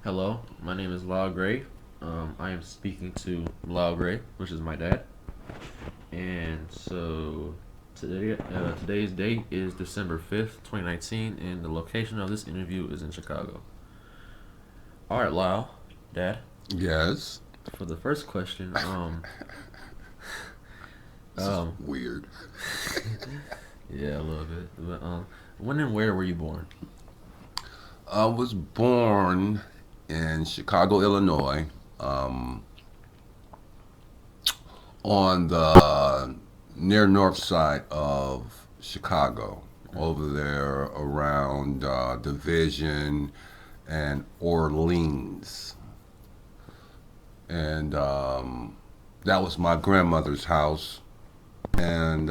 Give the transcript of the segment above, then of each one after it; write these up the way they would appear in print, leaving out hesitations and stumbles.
Hello, my name is Lyle Gray. I am speaking to Lyle Gray, which is my dad. And so today's date is December 5th, 2019, and the location of this interview is in Chicago. All right, Lyle, Dad. Yes. For the first question, This is weird. yeah, a little bit. But when and where were you born? I was born in Chicago, Illinois, um, on the near north side of Chicago, over there around Division and Orleans. And that was my grandmother's house. And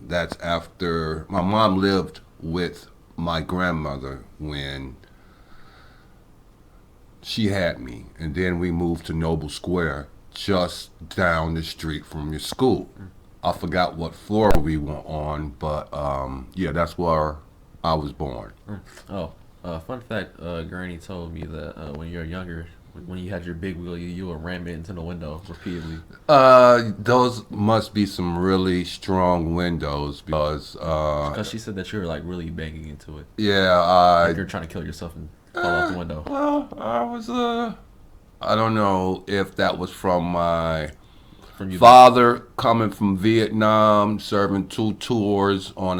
that's after my mom lived with my grandmother when she had me, and then we moved to Noble Square, just down the street from your school. I forgot what floor we were on, but yeah, that's where I was born. Oh, fun fact, Granny told me that when you were younger, when you had your big wheel, you would ram it into the window repeatedly. Those must be some really strong windows Because she said that you were like really banging into it. yeah, Like you're trying to kill yourself and fall out the window. well, I don't know if that was from my From you. father coming from Vietnam, serving two tours on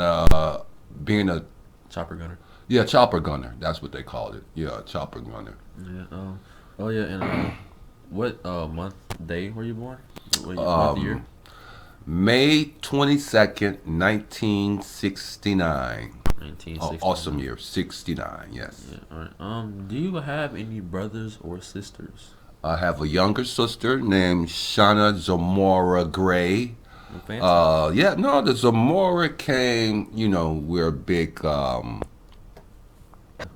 being a Chopper gunner. chopper gunner. That's what they called it. Yeah, chopper gunner. Yeah. Oh yeah. And what month, day were you born? What month, year? May 22nd, 1969. Oh, 1960. awesome year, 69. Yes. Yeah. All right. Do you have any brothers or sisters? I have a younger sister named Shauna Zamora Gray. Fancy. Yeah, no, the Zamora came. We're big.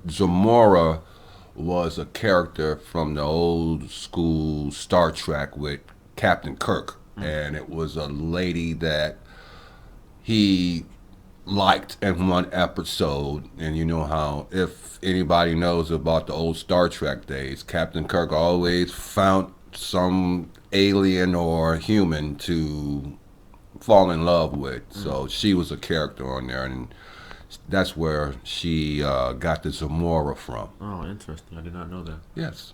Zamora was a character from the old school Star Trek with Captain Kirk, and it was a lady that he liked in one episode. And you know how, if anybody knows about the old Star Trek days, Captain Kirk always found some alien or human to fall in love with. So she was a character on there, and that's where she got the Zamora from. Oh, interesting. I did not know that. Yes.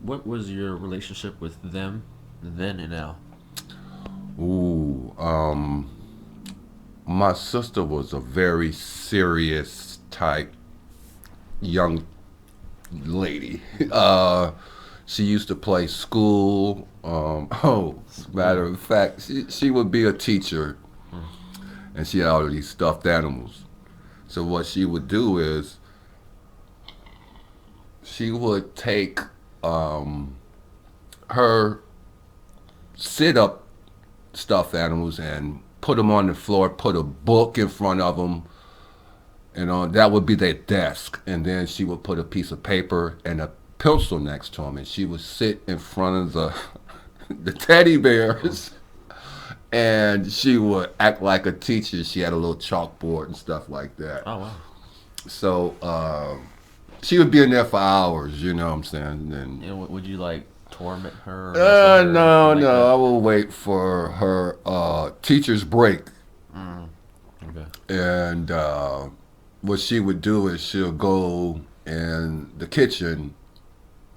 What was your relationship with them then and now? Ooh, my sister was a very serious type young lady. She used to play school. Matter of fact, she would be a teacher, and she had all of these stuffed animals. So what she would do is she would take her sit up stuffed animals and put them on the floor, put a book in front of them, and that would be their desk. And then she would put a piece of paper and a pencil next to them, and she would sit in front of the teddy bears, and she would act like a teacher. She had a little chalkboard and stuff like that. Oh wow. So she would be in there for hours, you know what I'm saying? And Would you like torment her? Or mess with her or no, anything like no, I will wait for her teacher's break. that? Okay. And what she would do is she'll go in the kitchen,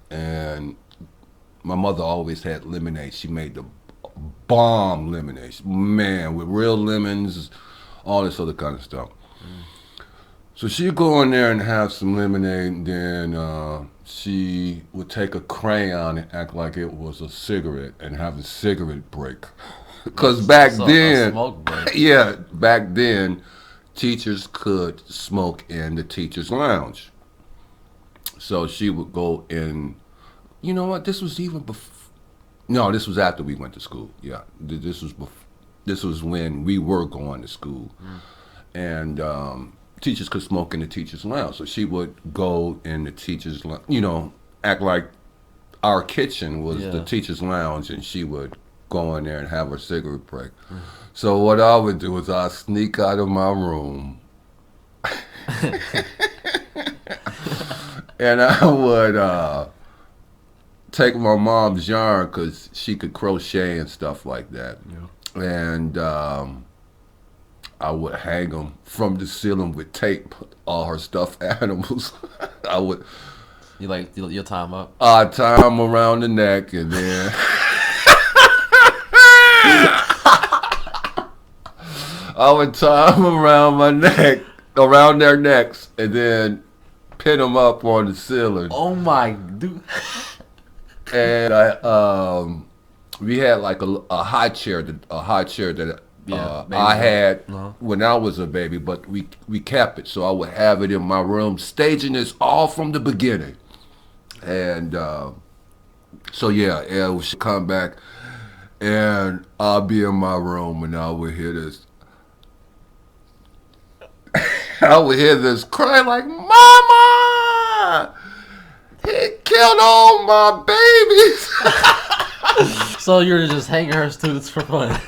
and my mother always had lemonade. She made the bomb lemonade, man, with real lemons, all this other kind of stuff. So she'd go in there and have some lemonade, and then she would take a crayon and act like it was a cigarette and have a cigarette break. Because back So, a then, smoke break. yeah, back then, teachers could smoke in the teacher's lounge. So she would go in. You know what? This was even before. No, this was after we went to school. Yeah, this was This was when we were going to school, and teachers could smoke in the teachers' lounge. So she would go in the teachers' lounge, act like our kitchen was the Yeah. teachers' lounge, and she would go in there and have her cigarette break. So what I would do is I'd sneak out of my room and I would take my mom's yarn because she could crochet and stuff like that, Yeah. and I would hang them from the ceiling with tape. All her stuffed animals. I would You like your time up. tie them around the neck, and then I would tie them around my neck, around their necks, and then pin them up on the ceiling. Oh my dude. And we had like a high chair, that Yeah, baby I chair. had Uh-huh. when I was a baby, but we kept it, so I would have it in my room, staging this all from the beginning. And so yeah, we should come back, and I'll be in my room, and I would hear this. I would hear this cry like, "Mama, he killed all my babies." So you're just hanging her students for fun.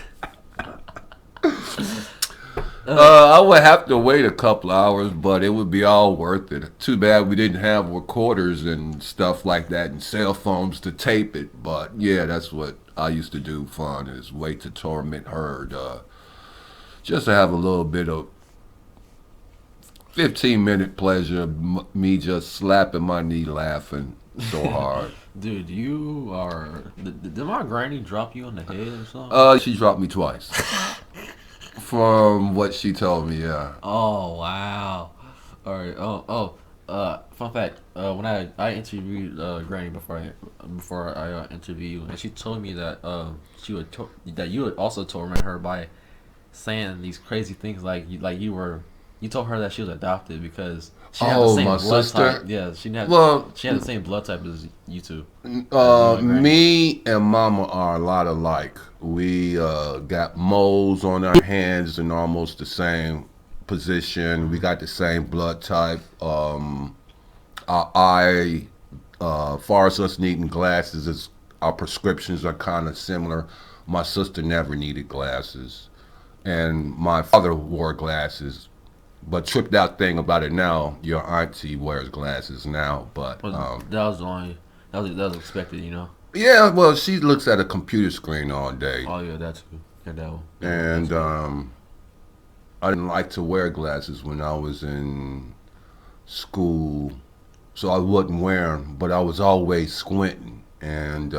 I would have to wait a couple hours, but it would be all worth it. Too bad we didn't have recorders and stuff like that and cell phones to tape it. But yeah, that's what I used to do. Fun is wait to torment her, just to have a little bit of 15-minute pleasure. Me just slapping my knee, laughing so hard. Dude, you are. Did my granny drop you on the head or something? She dropped me twice. From what she told me, yeah. Oh wow! All right. Fun fact. When I interviewed Granny before I interviewed you, and she told me that that you would also torment her by saying these crazy things you told her that she was adopted because she had the Oh, same my blood sister? type. Yeah, Well, she had the same blood type as you two. As you and Granny. me and Mama are a lot alike. We got moles on our hands in almost the same position. We got the same blood type. Our eye, far as us needing glasses, our prescriptions are kind of similar. My sister never needed glasses, and my father wore glasses. But tripped out thing about it now, your auntie wears glasses now. But That was the only that was expected, you know. yeah, well, she looks at a computer screen all day, Oh yeah, that's good. Yeah, that one. and I didn't like to wear glasses when I was in school, so I wouldn't wear them. But I was always squinting, and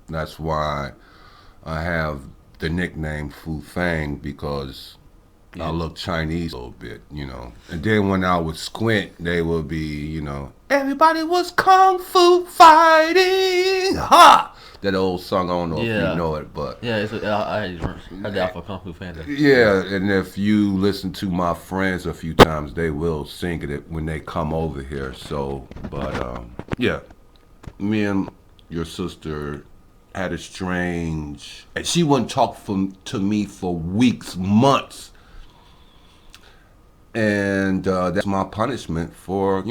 that's why I have the nickname Fu Fang because I Yeah. look Chinese a little bit, And then when I would squint, they would be, everybody was kung fu fighting, ha! That old song, I don't know if Yeah. you know it, but Yeah, I heard that for Kung Fu Panda. yeah. And if you listen to my friends a few times, they will sing it when they come over here. So, but yeah, me and your sister had a strange, and she wouldn't talk to me for weeks, months. And that's my punishment for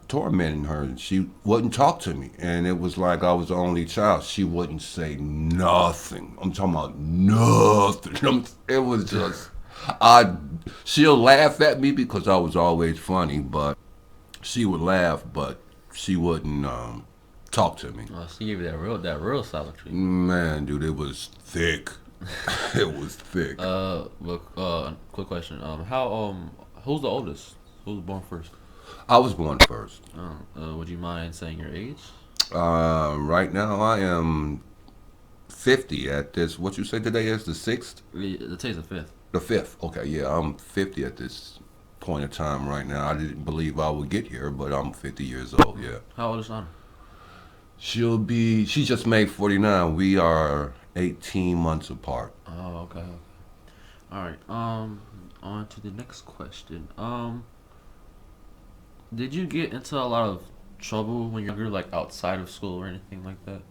tormenting her. She wouldn't talk to me, and it was like I was the only child. She wouldn't say nothing. I'm talking about nothing. It was just I. She'll laugh at me because I was always funny, but she would laugh, but she wouldn't talk to me. She gave you that real solid treatment. Man, dude, it was thick. It was thick. Quick question. Who's the oldest? Who was born first? I was born first. Would you mind saying your age? Right now I am 50 at this. What you say today is the 6th? Today's the 5th. The 5th. Okay, yeah, I'm 50 at this point in time right now. I didn't believe I would get here, but I'm 50 years old, yeah. How old is Anna? She just made 49. We are 18 months apart. Oh, okay. All right. On to the next question. Did you get into a lot of trouble when you're like outside of school or anything like that?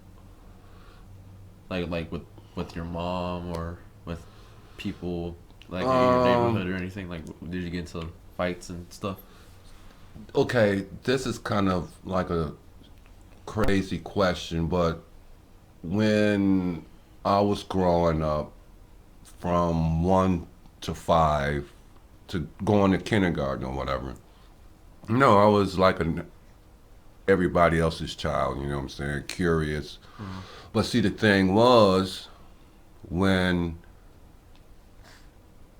Like with your mom or with people like in your neighborhood or anything? Like, did you get into fights and stuff? Okay, this is kind of like a crazy question, but when I was growing up from 1 to 5 to going to kindergarten or whatever, I was like everybody else's child, you know what I'm saying? Curious. Mm-hmm. But see, the thing was, when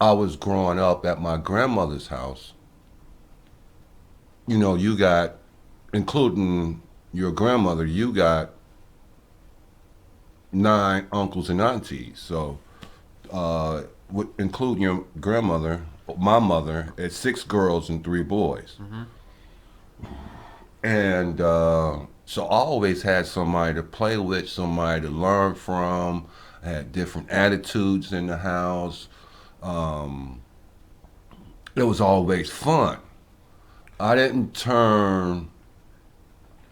I was growing up at my grandmother's house, you know, you got, including your grandmother, you got 9 uncles and aunties. So, including your grandmother, my mother, it's 6 girls and 3 boys. Mm-hmm. And so I always had somebody to play with, somebody to learn from. I had different attitudes in the house. Um, it was always fun. I didn't turn,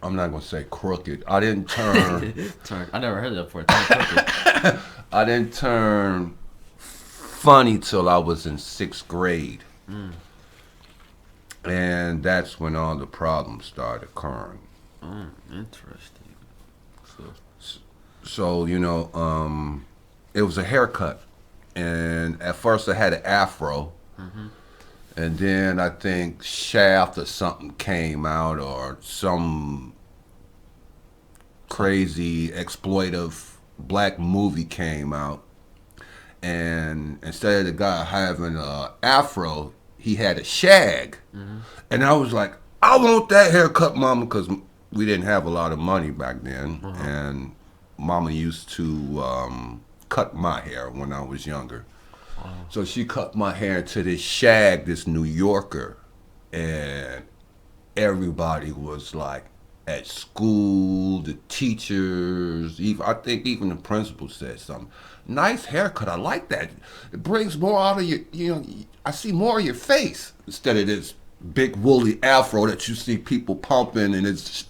I'm not going to say crooked. I didn't turn, I never heard that before. Turn I didn't turn funny till I was in 6th grade. Mm. And that's when all the problems started occurring. Interesting. So. So, it was a haircut. And at first I had an afro. Mm-hmm. And then I think Shaft or something came out, or some crazy exploitive black movie came out. And instead of the guy having an afro, he had a shag. Mm-hmm. And I was like, I want that haircut, mama, because we didn't have a lot of money back then. Uh-huh. And mama used to cut my hair when I was younger. So she cut my hair to this shag, this New Yorker. And everybody was like, at school, the teachers, even, I think even the principal said something. Nice haircut, I like that. It brings more out of your, I see more of your face instead of this big woolly afro that you see people pumping, and it's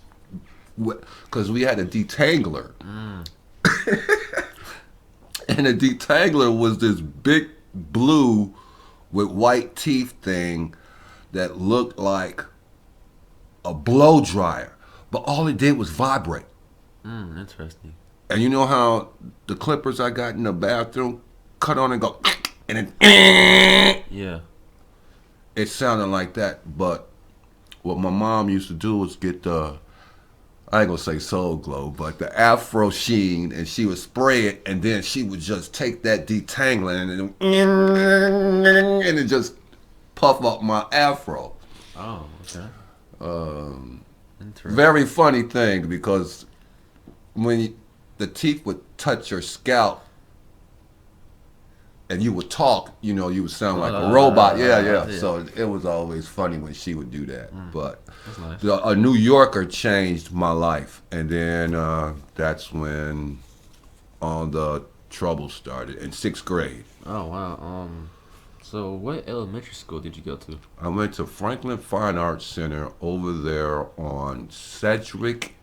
because we had a detangler. Mm. And the detangler was this big blue with white teeth thing that looked like a blow dryer, but all it did was vibrate. Interesting. And you know how the clippers I got in the bathroom cut on and go, and then Yeah. it sounded like that. But what my mom used to do was get the, I ain't gonna say Soul Glow, but the Afro Sheen, and she would spray it, and then she would just take that detangling and it just puff up my afro. Oh, okay. Interesting. Very funny thing, because when the teeth would touch your scalp and you would talk, you would sound like a robot. Yeah. So it was always funny when she would do that. But That's nice. a New Yorker changed my life. And then that's when all the trouble started in 6th grade. Oh wow. So what elementary school did you go to? I went to Franklin Fine Arts Center over there on Sedgwick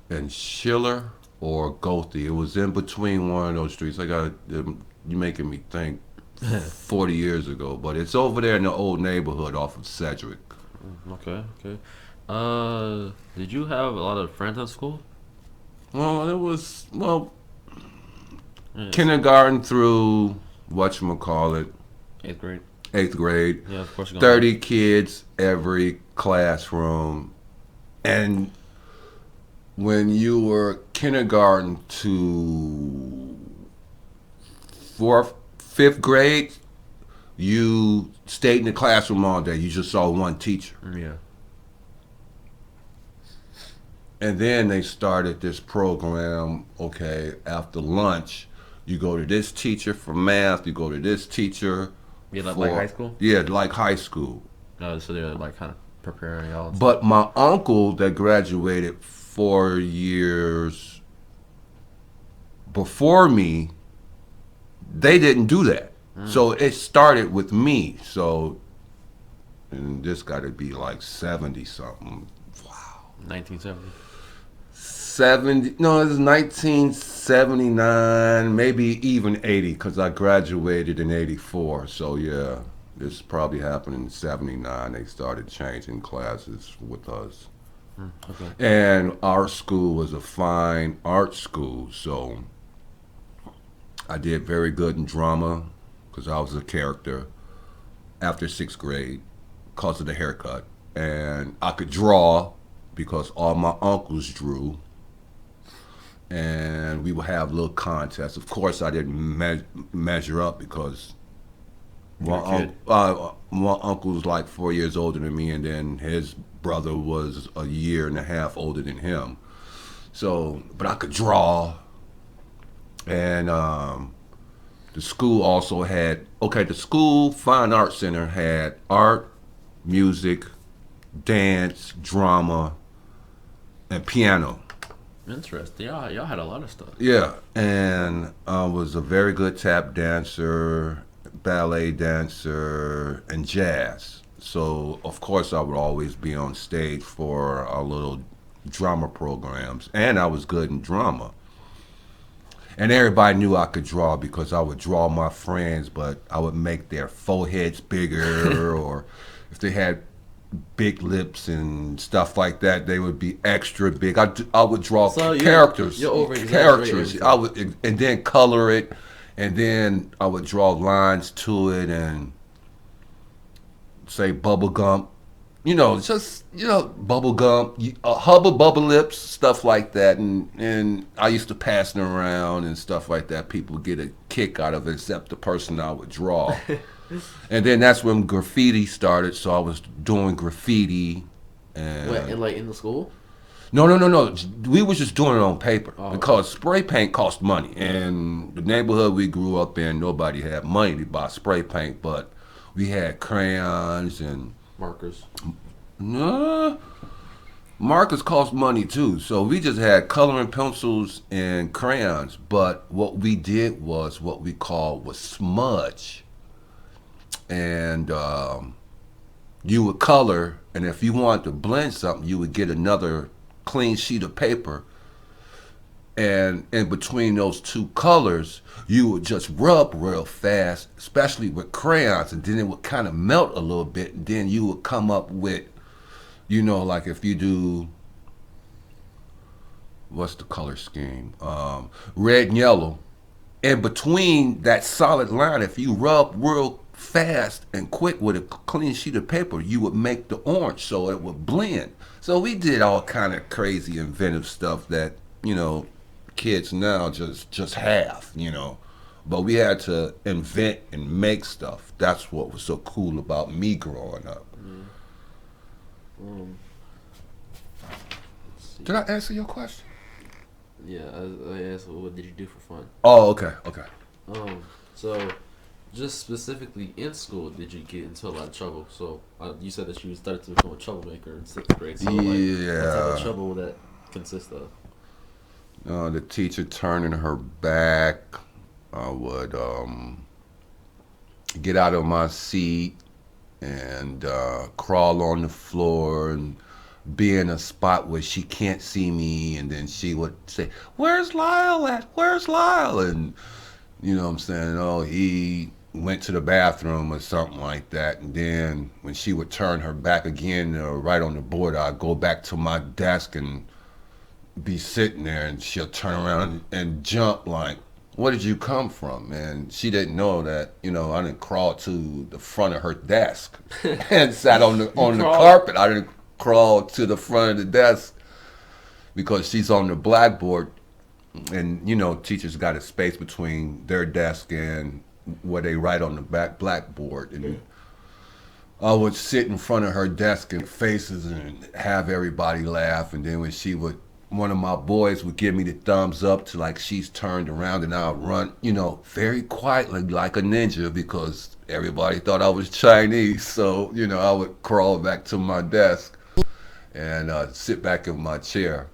and Schiller or Goethe. It was in between one of those streets. You making me think 40 years ago, but it's over there in the old neighborhood off of Sedgwick. Okay. Did you have a lot of friends at school? Well, it was, Yeah. kindergarten through whatchamacallit, 8th grade. 8th grade. Yeah, of course. 30 kids every classroom. And when you were kindergarten to 5th grade, you stayed in the classroom all day. You just saw one teacher. Yeah. And then they started this program, okay, after lunch, you go to this teacher for math, you go to this teacher. Yeah, like high school? Yeah, like high school. So they're like kind of preparing y'all. But my uncle that graduated 4 years before me, they didn't do that. So it started with me. So, and this got to be like 70 something. Wow. 1970. 70, no, it was 1979, maybe even 80, because I graduated in 84. So yeah, this probably happened in 79. They started changing classes with us. Okay. And our school was a fine art school, so I did very good in drama because I was a character after 6th grade because of the haircut. and I could draw because all my uncles drew, and we would have little contests. Of course, I didn't measure up because You're a kid. one uncle was like 4 years older than me, and then his brother was a year and a half older than him. So, but I could draw, and the school also had the school fine arts center had art, music, dance, drama, and piano. Interesting. Y'all had a lot of stuff. Yeah, and I was a very good tap dancer, ballet dancer, and jazz. So of course I would always be on stage for our little drama programs, and I was good in drama. And everybody knew I could draw because I would draw my friends, but I would make their foreheads bigger, or if they had big lips and stuff like that, they would be extra big. I would draw So characters, you're over characters. exaggerating. I would, and then color it, and then I would draw lines to it and say bubble gum. Just bubble gum, hubba bubble lips, stuff like that, and I used to pass them around and stuff like that. People would get a kick out of it, except the person I would draw. And then that's when graffiti started. So I was doing graffiti, and What, and like in the school? no. We was just doing it on paper Oh, because spray paint cost money, and the neighborhood we grew up in, nobody had money to buy spray paint, but we had crayons and markers. no. Markers cost money too, so we just had coloring pencils and crayons. But what we did was what we called was smudge, and you would color, and if you wanted to blend something, you would get another clean sheet of paper, and in between those two colors, you would just rub real fast, especially with crayons, and then it would kind of melt a little bit, and then you would come up with, like if you do, what's the color scheme? Red and yellow. In between that solid line, if you rub real fast and quick with a clean sheet of paper, you would make the orange so it would blend. So we did all kind of crazy inventive stuff that, kids now just have. But we had to invent and make stuff. That's what was so cool about me growing up. Um, let's see. Did I answer your question? Yeah, I asked, what did you do for fun? Oh, okay. So just specifically in school, did you get into a lot of trouble? So you said that you started to become a troublemaker in sixth grade. So like, what type of trouble would that consist of? The teacher turning her back. I would get out of my seat and crawl on the floor and be in a spot where she can't see me, and then she would say, "Where's Lyle at? Where's Lyle?" And you know what I'm saying? Oh, he went to the bathroom or something like that. And then when she would turn her back again, right on the board, I'd go back to my desk and be sitting there, and she'll turn around and jump like, "Where did you come from?" And she didn't know that, I didn't crawl to the front of her desk and sat on the carpet. I didn't crawl to the front of the desk because she's on the blackboard, and teachers got a space between their desk and where they write on the back blackboard, and I would sit in front of her desk and faces and have everybody laugh, and then when one of my boys would give me the thumbs up to like she's turned around, and I'd run, very quietly like a ninja because everybody thought I was Chinese. So, I would crawl back to my desk and sit back in my chair.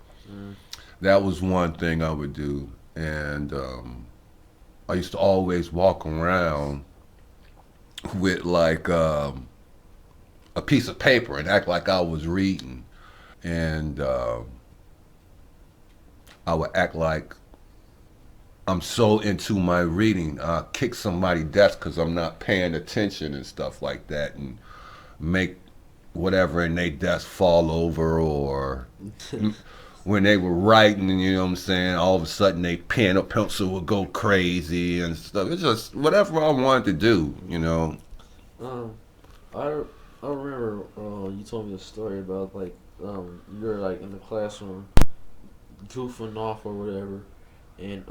That was one thing I would do. And I used to always walk around with like a piece of paper and act like I was reading. And I would act like I'm so into my reading. I'll kick somebody's desk because I'm not paying attention and stuff like that, and make whatever in their desk fall over, or when they were writing, you know what I'm saying, all of a sudden they pen or pencil would go crazy and stuff. It's just whatever I wanted to do. Um, I I remember you told me a story about like you're like in the classroom goofing off or whatever, and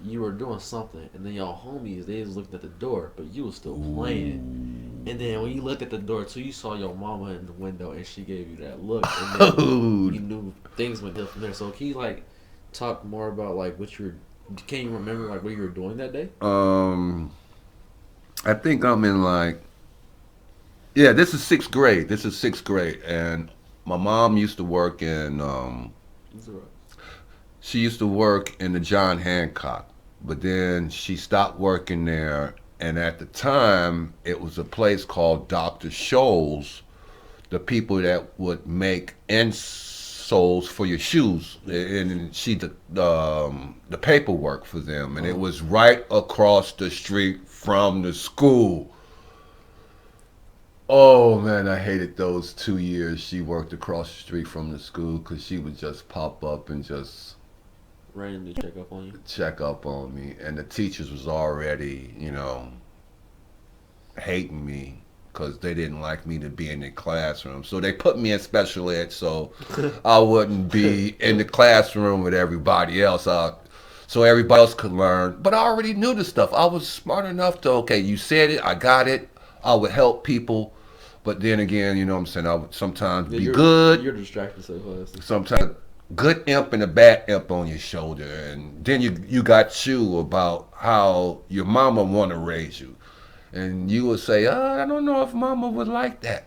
you were doing something, and then y'all homies they was looking at the door, but you was still playing. And then when you looked at the door too, you saw your mama in the window, and she gave you that look, and then you Dude. knew things went different from there. So can you like talk more about like what you were? Can you remember like what you were doing that day? um, I think I'm in like, yeah, this is sixth grade. This is sixth grade, and my mom used to work in Zero. she used to work in the John Hancock, but then she stopped working there. And at the time, it was a place called Dr. Scholl's, the people that would make insoles for your shoes, Yeah. and she did the paperwork for them, and it Uh-huh. was right across the street from the school. Oh man, I hated those 2 years she worked across the street from the school because she would just pop up and just Randomly check up on you. check up on me, and the teachers was already, hating me because they didn't like me to be in the classroom. So they put me in special ed so I wouldn't be in the classroom with everybody else. So everybody else could learn. But I already knew the stuff. I was smart enough to, okay, you said it, I got it. I would help people. But then again, you know what I'm saying? I would sometimes Yeah, be good, you're distracted so fast. sometimes good imp and a bad imp on your shoulder. And then you got you about how your mama want to raise you. And you would say, I don't know if mama would like that.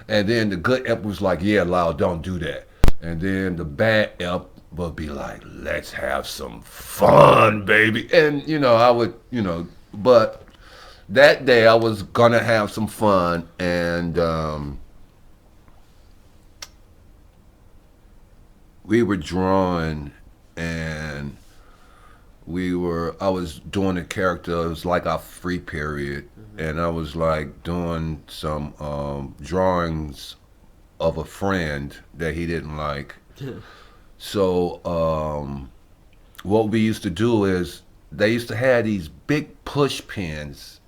And then the good imp was like, yeah, Lyle, don't do that. And then the bad imp would be like, let's have some fun, baby. And, I would, but that day I was going to have some fun. And we were drawing, and I was doing a character. It was like our free period, and I was like doing some drawings of a friend that he didn't like. So what we used to do is they used to have these big push pins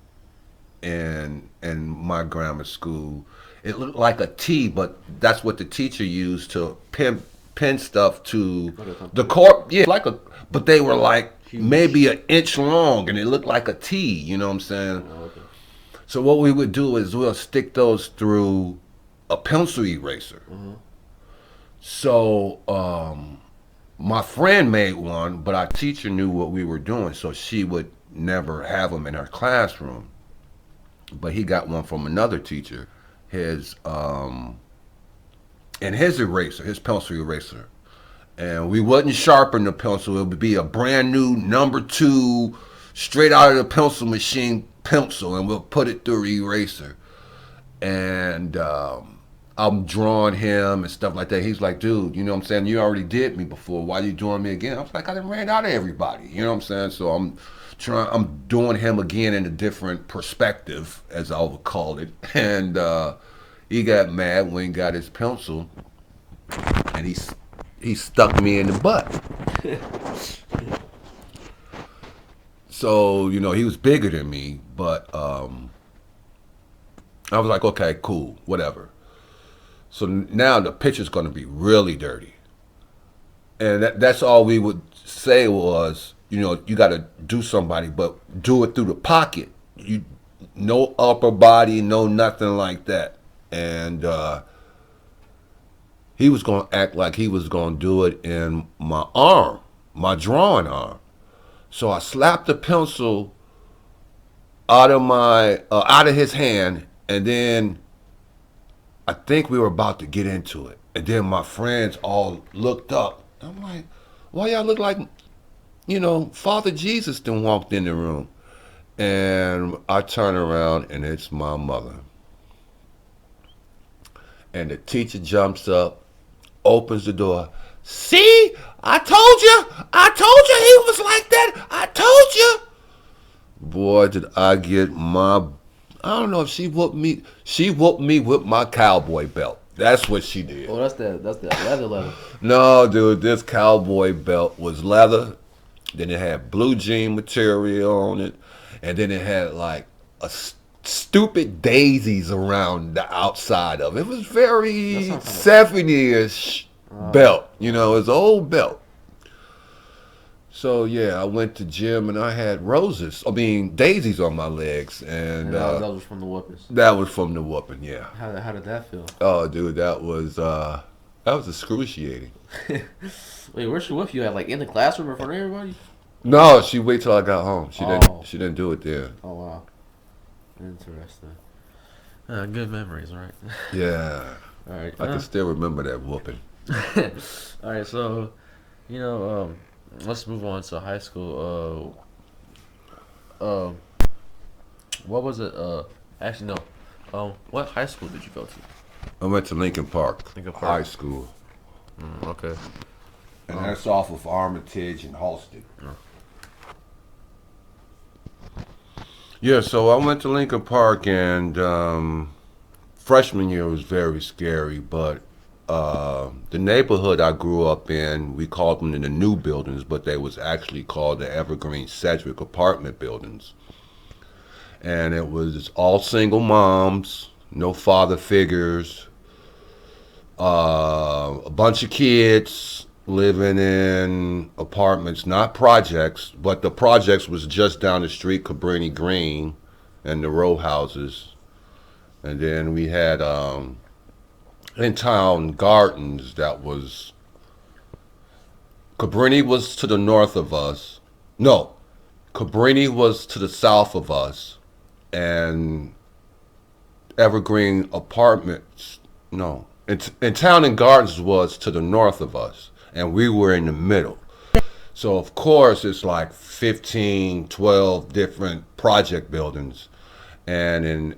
in my grammar school. It looked like a T, but that's what the teacher used to pin stuff to Like a the compass. court. Yeah, but they were like Huge. maybe an inch long, and it looked like a T. You know what I'm saying? Oh, okay. So what we would do is we'll stick those through a pencil eraser. Uh-huh. So my friend made one, but our teacher knew what we were doing, so she would never have them in her classroom. But he got one from another teacher, his and his eraser, his pencil eraser. And we wouldn't sharpen the pencil. It would be a brand new number two, straight out of the pencil machine pencil, and we'll put it through the eraser. And I'm drawing him and stuff like that. He's like, dude, you know what I'm saying? You already did me before. Why you drawing me again? I was like, I done ran out of everybody. You know what I'm saying? So I'm doing him again in a different perspective, as I would call it. And he got mad when he got his pencil, and he stuck me in the butt. So he was bigger than me, but I was like, okay, cool, whatever. So now the picture's going to be really dirty, and that's all we would say was, you got to do somebody, but do it through the pocket. You no upper body, no nothing like that. And he was going to act like he was going to do it in my arm, my drawing arm. So I slapped the pencil out of his hand, and then I think we were about to get into it. And then my friends all looked up. I'm like, why y'all look like, Father Jesus then walked in the room. And I turn around, and it's my mother. And the teacher jumps up, opens the door. See, I told you he was like that. I told you. Boy, did I get I don't know if she whooped me. She whooped me with my cowboy belt. That's what she did. Oh, that's that leather. No, dude, this cowboy belt was leather. Then it had blue jean material on it. And then it had like a stupid daisies around the outside of it. It was That very sounds kind 70-ish of. belt. You know, it's an old belt. So yeah, I went to gym and I had roses. I mean daisies on my legs, and And that was from the whoopers. that was from the whooping. Yeah. How did that feel? Oh, dude, that was excruciating. Wait, where'd she whip you at? Like in the classroom in front of everybody? No, she waited till I got home. She didn't. Oh. She didn't do it there. Oh wow. Interesting. Good memories, right? Yeah, All right. I can still remember that whooping. All right. So, you know, let's move on to high school. What was it? Actually, no. What high school did you go to? I went to Lincoln Park Lincoln Park. High School, Okay. and that's off of Armitage and Halsted. Oh. Yeah, so I went to Lincoln Park, and freshman year was very scary, but the neighborhood I grew up in, we called them the new buildings, but they was actually called the Evergreen Sedgwick apartment buildings. And it was all single moms, no father figures, a bunch of kids living in apartments, not projects, but the projects was just down the street, Cabrini Green, and the row houses. And then we had in town gardens that was Cabrini was to the north of us. No, Cabrini was to the south of us, and Evergreen Apartments. No, in town and gardens was to the north of us, and we were in the middle. So of course it's like 15, 12 different project buildings, and in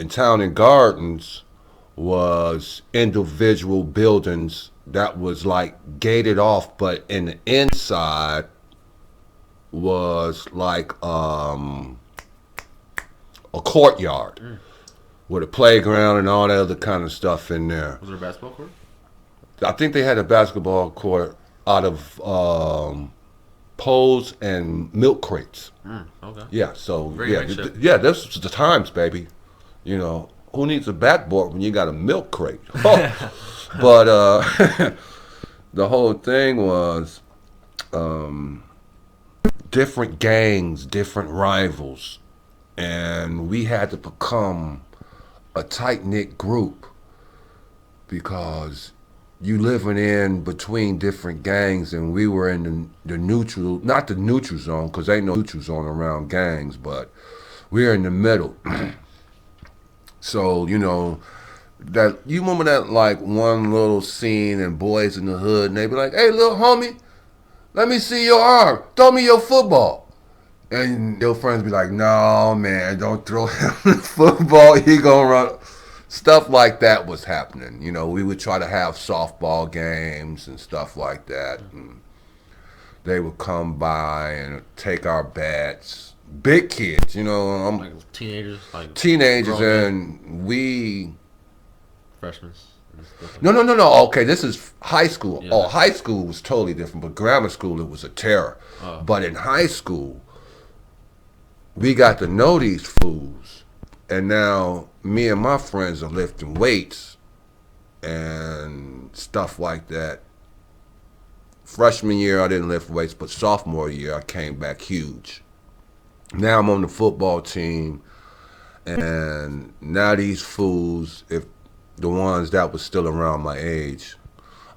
town and gardens was individual buildings that was like gated off, but in the inside was like a courtyard with a playground and all that other kind of stuff in there. Was there a basketball court? I think they had a basketball court out of poles and milk crates. Okay. Yeah, so Very yeah, makeshift. yeah, this was the times, baby. You know, who needs a backboard when you got a milk crate? Oh. But the whole thing was different gangs, different rivals, and we had to become a tight knit group because you living in between different gangs, and we were in the neutral, not the neutral zone, because ain't no neutral zone around gangs, but we're in the middle. So, you know, that you remember that like one little scene in Boys in the Hood, and they be like, "Hey, little homie, let me see your arm. Throw me your football." And your friends be like, "No, man, don't throw him the football. He gonna run." Stuff like that was happening. You know, we would try to have softball games and stuff like that. And they would come by and take our bats. Big kids, you know, Like teenagers, like teenagers, grown and we. freshmen. And stuff like No. Okay, this is high school. Yeah. Oh, high school was totally different, but grammar school, it was a terror. Oh. But in high school, we got to know these fools. And now me and my friends are lifting weights and stuff like that. Freshman year, I didn't lift weights, but sophomore year, I came back huge. Now I'm on the football team, and now these fools, if the ones that was still around my age,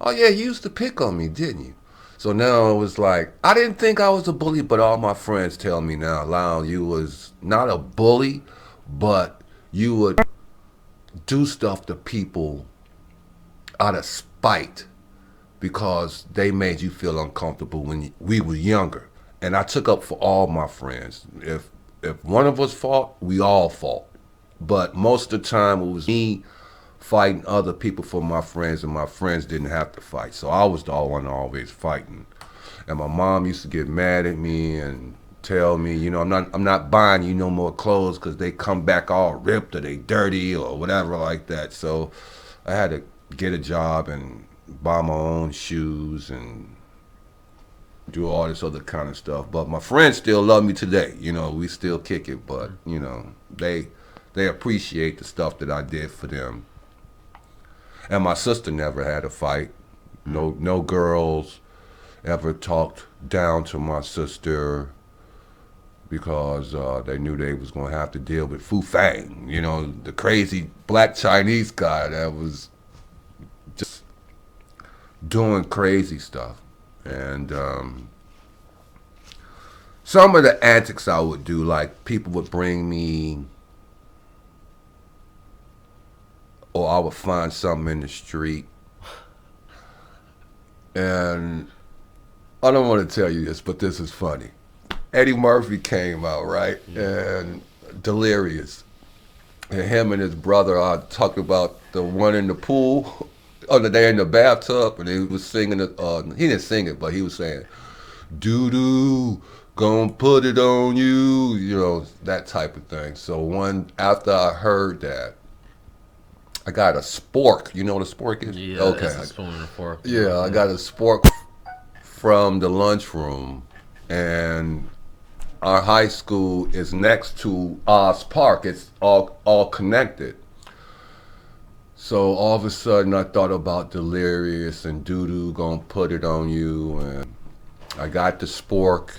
"Oh yeah, you used to pick on me, didn't you?" So now it was like, I didn't think I was a bully, but all my friends tell me now, "Lyle, you was not a bully, but you would do stuff to people out of spite because they made you feel uncomfortable when we were younger." And I took up for all my friends. If one of us fought, we all fought. But most of the time it was me fighting other people for my friends, and my friends didn't have to fight. So I was the one always fighting. And my mom used to get mad at me and tell me, you know, I'm not buying you no more clothes because they come back all ripped or they dirty or whatever like that. So I had to get a job and buy my own shoes and do all this other kind of stuff. But my friends still love me today. You know, we still kick it, but you know, they appreciate the stuff that I did for them. And my sister never had a fight. No girls ever talked down to my sister because they knew they was gonna have to deal with Fu Fang. You know, the crazy black Chinese guy that was just doing crazy stuff. And some of the antics I would do, like people would bring me, or I would find something in the street. And I don't want to tell you this, but this is funny. Eddie Murphy came out, right? And Delirious. And him and his brother are talking about the one in the pool, or the day in the bathtub, and he was singing it. He didn't sing it, but he was saying, doo doo, gonna put it on you, you know, that type of thing. So after I heard that, I got a spork. You know what a spork is? Yeah, okay. it's a spoon and a fork. Yeah, I got a spork from the lunchroom, and our high school is next to Oz Park. It's all connected. So all of a sudden, I thought about Delirious and Doo Doo gonna put it on you, and I got the spork,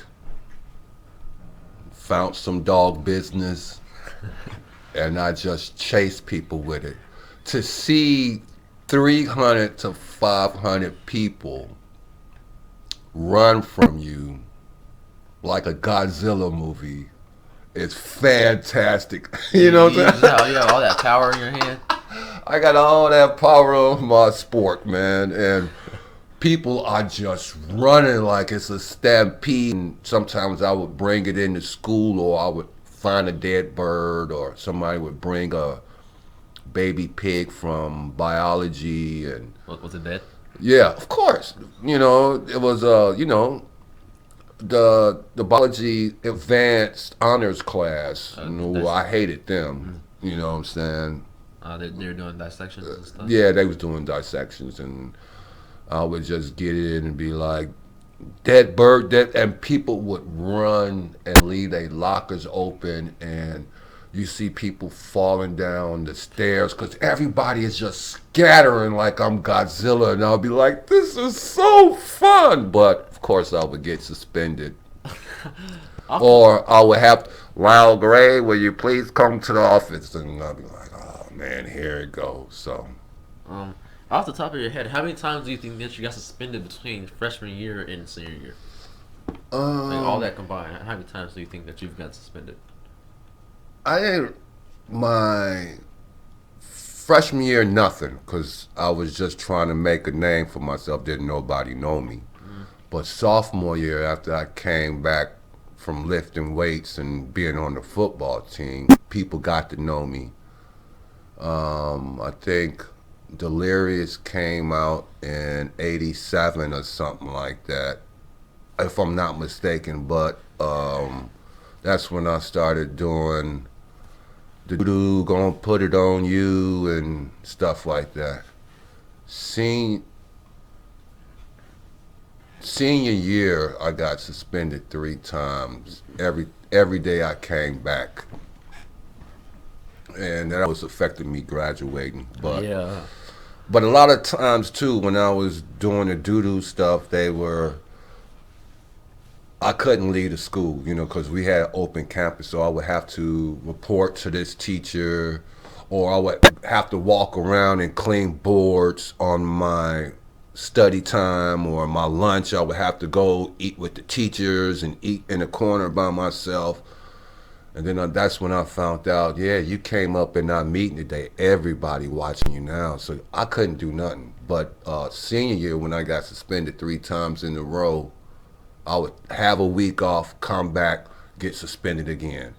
found some dog business, and I just chased people with it. To see 300 to 500 people run from you like a Godzilla movie is fantastic. You know what I'm saying? You have all that power in your hand. I got all that power on my sport, man, and people are just running like it's a stampede. And sometimes I would bring it into school, or I would find a dead bird, or somebody would bring a baby pig from biology. And Was it dead? yeah, of course. You know, it was the biology advanced honors class. You know, I hated them. You know what I'm saying? They're doing dissections and stuff. Yeah, they was doing dissections, and I would just get in and be like, dead bird, dead, and people would run and leave their lockers open, and you see people falling down the stairs because everybody is just scattering like I'm Godzilla, and I'll be like, this is so fun. But of course, I would get suspended. Or I would have, Lyle Gray, will you please come to the office? And I'll be like, oh man, here it goes. So, Off the top of your head, how many times do you think that you got suspended between freshman year and senior year? Like all that combined, how many times do you think that you've got suspended? I didn't, my freshman year, nothing, because I was just trying to make a name for myself. Didn't nobody know me. But sophomore year, after I came back from lifting weights and being on the football team, people got to know me. I think Delirious came out in '87 or something like that, if I'm not mistaken. But that's when I started doing the doo gonna put it on you and stuff like that. Senior year, I got suspended 3 times. Every day I came back, and that was affecting me graduating. But Yeah. but a lot of times too, when I was doing the doo-doo stuff, I couldn't leave the school, you know, because we had open campus, so I would have to report to this teacher, or I would have to walk around and clean boards on my study time, or my lunch. I would have to go eat with the teachers and eat in a corner by myself. And then that's when I found out, yeah, you came up in our meeting today. Everybody watching you now. So I couldn't do nothing. But senior year, when I got suspended 3 times in a row, I would have a week off, come back, get suspended again.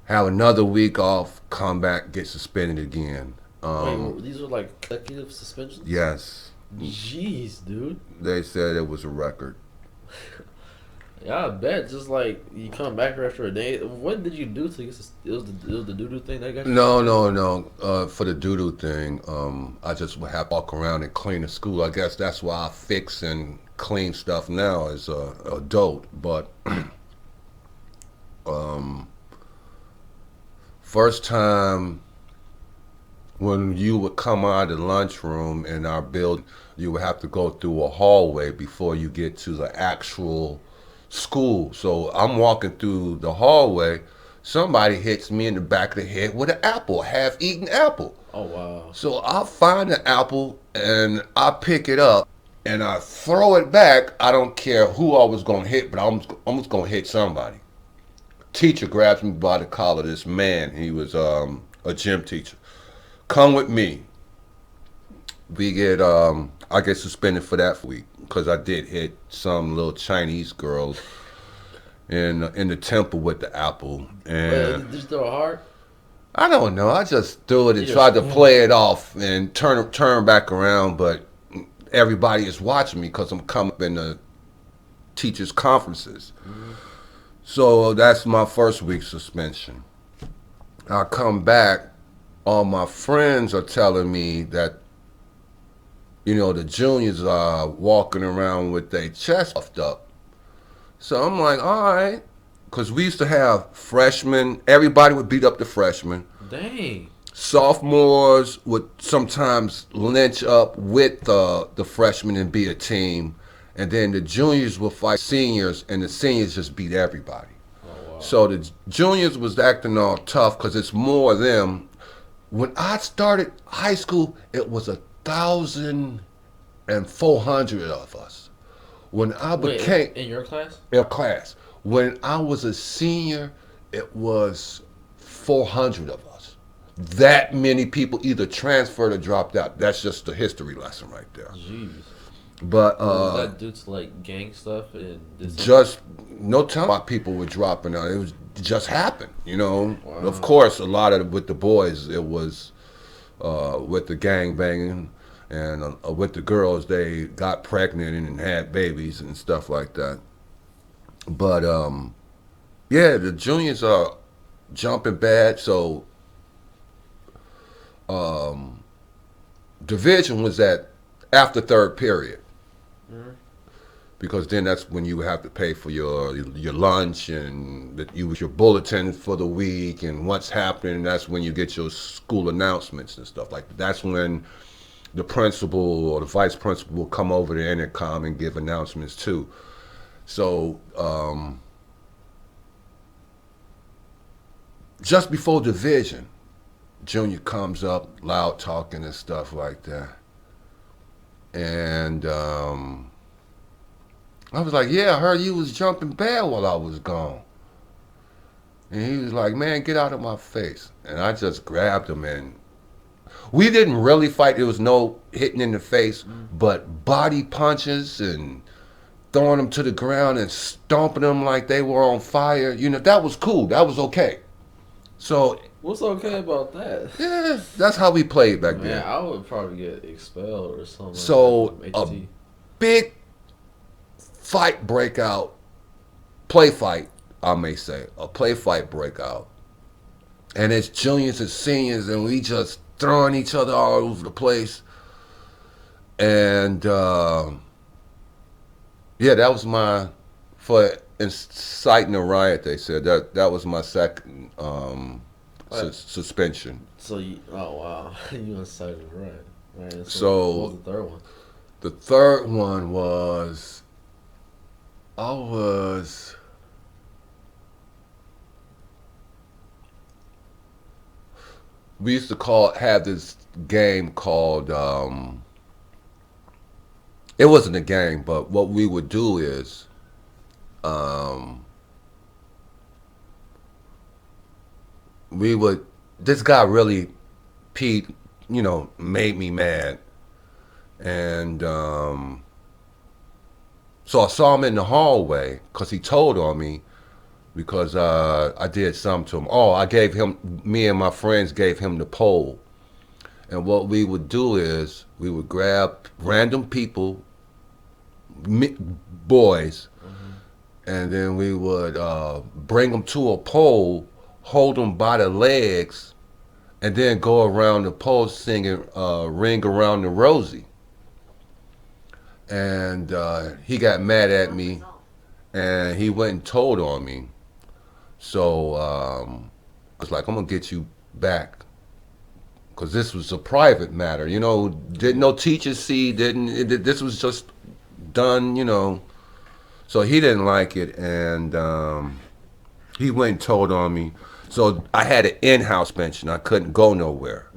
Have another week off, come back, get suspended again. Wait, these are like consecutive suspensions? Yes. Jeez, dude. They said it was a record. Yeah, I bet. Just like you come back after a day. What did you do to get? It was the doo doo thing that got you. No. For the doo-doo thing, I just would have to walk around and clean the school. I guess that's why I fix and clean stuff now as a adult, but um, first time when you would come out of the lunchroom in our building, you would have to go through a hallway before you get to the actual school. So I'm walking through the hallway. Somebody hits me in the back of the head with an apple, half-eaten apple. Oh wow. So I find the apple and I pick it up and I throw it back. I don't care who I was gonna hit, but I'm just gonna hit somebody. Teacher grabs me by the collar. This man, he was a gym teacher. Come with me. We get I get suspended for that week because I did hit some little Chinese girl in the temple with the apple, and Just throw a heart. I don't know. I just threw it and You tried to just- play it off and turn back around, but everybody is watching me because I'm coming up in the teachers' conferences. So that's my first week suspension. I come back. All my friends are telling me that, the juniors are walking around with their chest puffed up. So I'm like, all right. Because we used to have freshmen. Everybody would beat up the freshmen. Dang. Sophomores would sometimes lynch up with the freshmen and be a team. And then the juniors would fight seniors, and the seniors just beat everybody. Oh wow. So the juniors was acting all tough because it's more of them. When I started high school, it was 1,400 of us. When I Wait, became in your class? in class, when I was a senior, it was 400 of us. That many people either transferred or dropped out. That's just a history lesson right there. Jeez. But Was that due to like gang stuff and this? just no telling why people were dropping out. It just happened, Wow. Of course, a lot of it with the boys, it was with the gang banging, and with the girls, they got pregnant and had babies and stuff like that. But yeah, the juniors are jumping bad. So division was at after third period. Because then that's when you have to pay for your lunch and your bulletin for the week and what's happening. That's when you get your school announcements and stuff like that. That's when the principal or the vice principal will come over the intercom and give announcements too. So just before division, Junior comes up loud talking and stuff like that. And I was like, yeah, I heard you was jumping bad while I was gone. And he was like, man, get out of my face. And I just grabbed him, and we didn't really fight. There was no hitting in the face, but body punches and throwing them to the ground and stomping them like they were on fire. That was cool. That was okay. So, What's okay about that? yeah, that's how we played back Man, then. I would probably get expelled or something. So, like a that. HT. big fight breakout, play fight, I may say, a play fight breakout. And it's juniors and seniors, and we just throwing each other all over the place. And yeah, that was for inciting a riot, they said. That was my second suspension. So oh wow, you incited right. So what was the third one? The third one was, we used to have this game called, it wasn't a game, but what we would do is, this guy really, Pete, made me mad. And so I saw him in the hallway because he told on me because I did something to him. Oh, me and my friends gave him the pole. And what we would do is we would grab random people, boys, and then we would bring them to a pole, hold them by the legs, and then go around the pole singing Ring Around the Rosie. and he got mad at me, and he went and told on me. So I was like, I'm gonna get you back, because this was a private matter. Didn't no teachers see? This was just done. So he didn't like it, and he went and told on me. So I had an in-house pension. I couldn't go nowhere.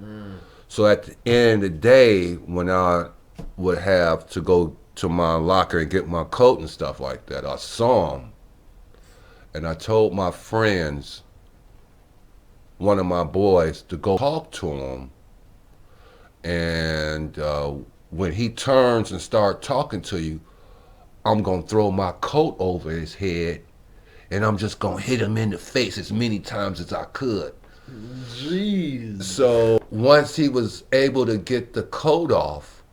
So at the end of the day, when I would have to go to my locker and get my coat and stuff like that, I saw him, and I told my friends, one of my boys, to go talk to him. And when he turns and start talking to you, I'm gonna throw my coat over his head, and I'm just gonna hit him in the face as many times as I could. Jeez. So once he was able to get the coat off,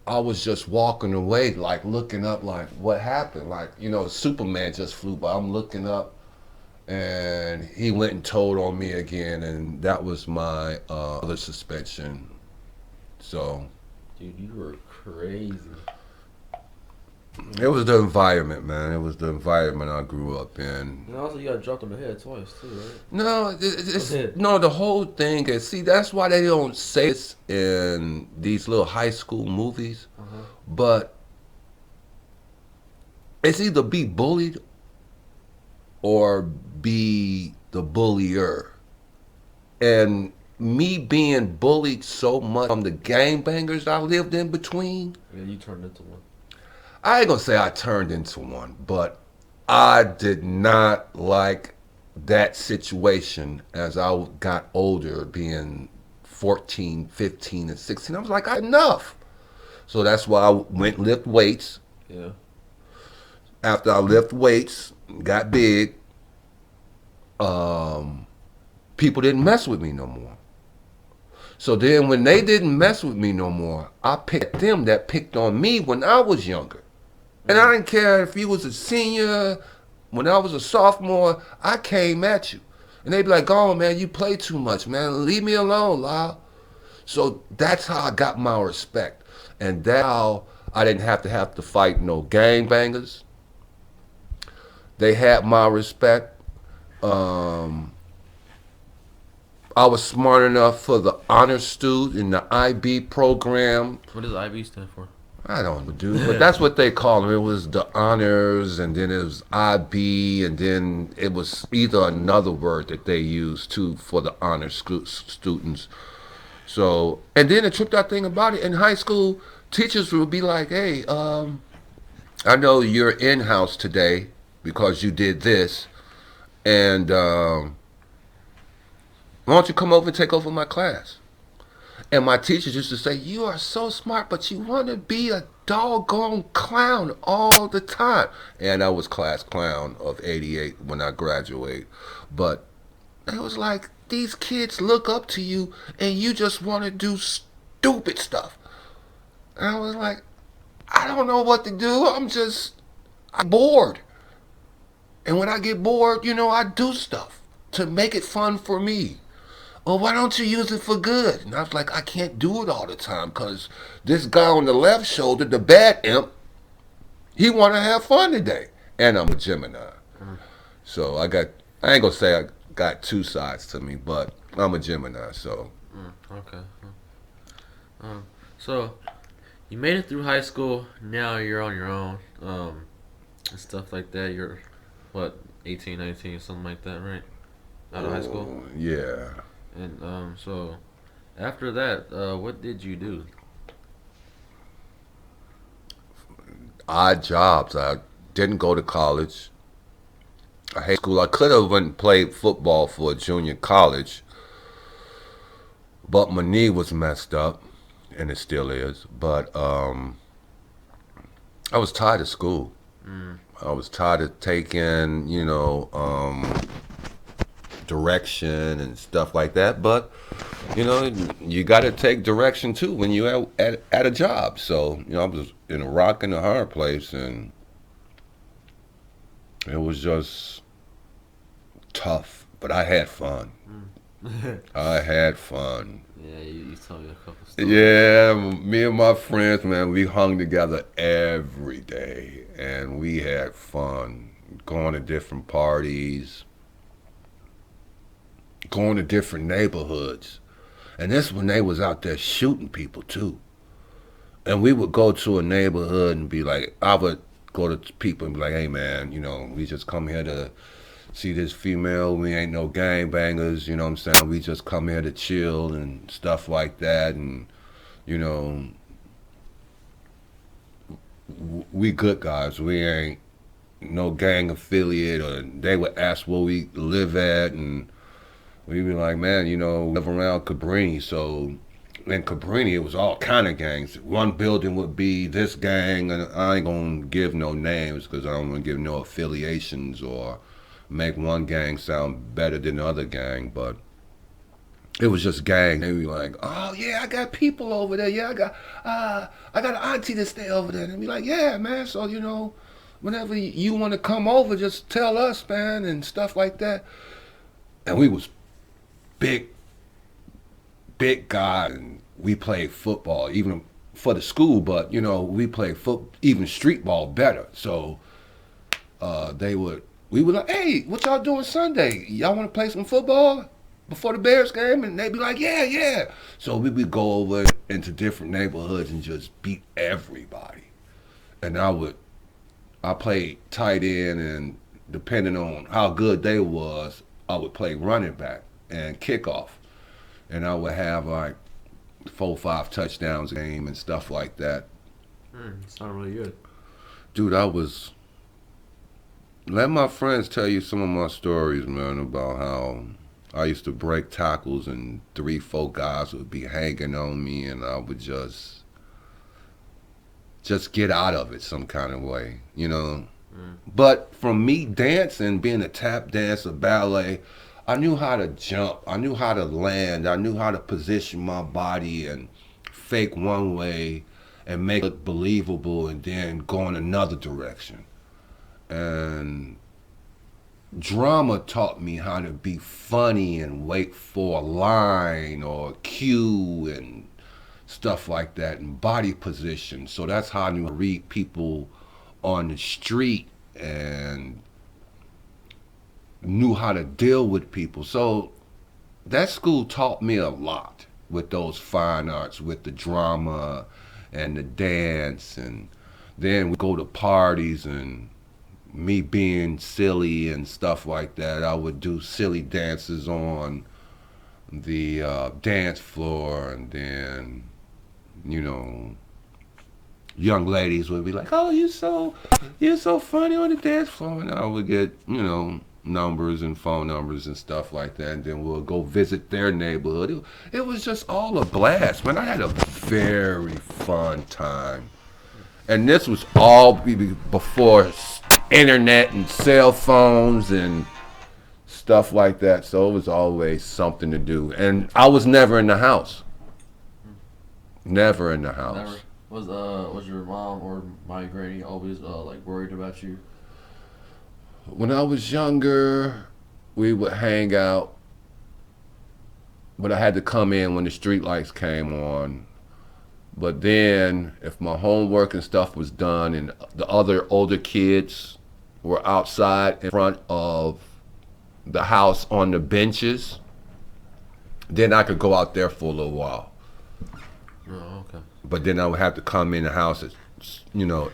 I was just walking away, like looking up, like what happened? Like, Superman just flew by. I'm looking up, and he went and told on me again, and that was my other suspension. So Dude, you were crazy. it was the environment, man. It was the environment I grew up in. And also, you got dropped on the head twice too, right? No, no. The whole thing is, see, that's why they don't say this in these little high school movies. But it's either be bullied or be the bullier. And me being bullied so much from the gangbangers I lived in between, Yeah, you turned into one. I ain't gonna say I turned into one, but I did not like that situation as I got older, being 14, 15, and 16. I was like, enough. So that's why I went and lift weights. Yeah. After I lift weights, got big, people didn't mess with me no more. So then when they didn't mess with me no more, I picked them that picked on me when I was younger. And I didn't care if you was a senior, when I was a sophomore, I came at you. And they'd be like, oh man, you play too much, man. Leave me alone, Lyle. So that's how I got my respect. And that's how I didn't have to fight no gangbangers. They had my respect. I was smart enough for the honor student in the IB program. What does IB stand for? I don't know, dude, but that's what they call them. It was the honors, and then it was IB, and then it was either another word that they used too for the honor students. So, and then the tripped out thing about it, in high school, teachers would be like, hey, I know you're in-house today because you did this, and why don't you come over and take over my class? And my teachers used to say, you are so smart, but you want to be a doggone clown all the time. And I was class clown of 88 when I graduated. But it was like, these kids look up to you and you just want to do stupid stuff. And I was like, I don't know what to do. I'm bored. And when I get bored, I do stuff to make it fun for me. Well, why don't you use it for good? And I was like, I can't do it all the time because this guy on the left shoulder, the bad imp, he want to have fun today. And I'm a Gemini. So I ain't going to say I got two sides to me, but I'm a Gemini, so. Okay. So, you made it through high school. Now you're on your own. And stuff like that. You're, what, 18, 19, something like that, right? Out of high school? Yeah. And so after that, what did you do? Odd jobs. I didn't go to college. I hate school. I could have went and played football for a junior college, but my knee was messed up, and it still is. But I was tired of school. I was tired of taking, direction and stuff like that. But you got to take direction too when you're at a job. So I was in a rock and a hard place, and it was just tough. But I had fun. I had fun. Yeah, you He's telling you a couple stories. Yeah, me and my friends, man, we hung together every day, and we had fun going to different parties, going to different neighborhoods. And this when they was out there shooting people too. And we would go to a neighborhood and be like, I would go to people and be like, hey man, we just come here to see this female. We ain't no gangbangers, you know what I'm saying? We just come here to chill and stuff like that. And, you know, we good guys. We ain't no gang affiliate. Or they would ask where we live at. And we'd be like, man, we live around Cabrini. So in Cabrini, it was all kind of gangs. One building would be this gang. And I ain't going to give no names because I don't want to give no affiliations or make one gang sound better than the other gang, but it was just gang. They be like, oh yeah, I got people over there. Yeah, I got an auntie that stay over there. And they be like, yeah, man. So whenever you want to come over, just tell us, man, and stuff like that. And we was big guys, and we played football even for the school. But we played even street ball better. So we were like, hey, what y'all doing Sunday? Y'all want to play some football before the Bears game? And they'd be like, yeah, yeah. So we would go over into different neighborhoods and just beat everybody. And I played tight end, and depending on how good they was, I would play running back and kickoff. And I would have like 4 or 5 touchdowns a game and stuff like that. Sound really good. Dude, let my friends tell you some of my stories, man, about how I used to break tackles and 3, 4 guys would be hanging on me, and I would just get out of it some kind of way, But from me dancing, being a tap dancer, ballet, I knew how to jump. I knew how to land. I knew how to position my body and fake one way and make it believable and then go in another direction. And drama taught me how to be funny and wait for a line or a cue and stuff like that, and body position. So that's how I knew to read people on the street and knew how to deal with people. So that school taught me a lot with those fine arts, with the drama and the dance. And then we go to parties, and me being silly and stuff like that, I would do silly dances on the dance floor, and then young ladies would be like, oh, you're so funny on the dance floor, and I would get numbers and phone numbers and stuff like that, and then we'll go visit their neighborhood. It was just all a blast, man. I had a very fun time. And this was all before internet and cell phones and stuff like that. So it was always something to do. And I was never in the house. Never in the house. Never. Was your mom or my granny always like worried about you? When I was younger, we would hang out, but I had to come in when the street lights came on. But then, if my homework and stuff was done and the other older kids were outside in front of the house on the benches, then I could go out there for a little while. Oh, okay. But then I would have to come in the house at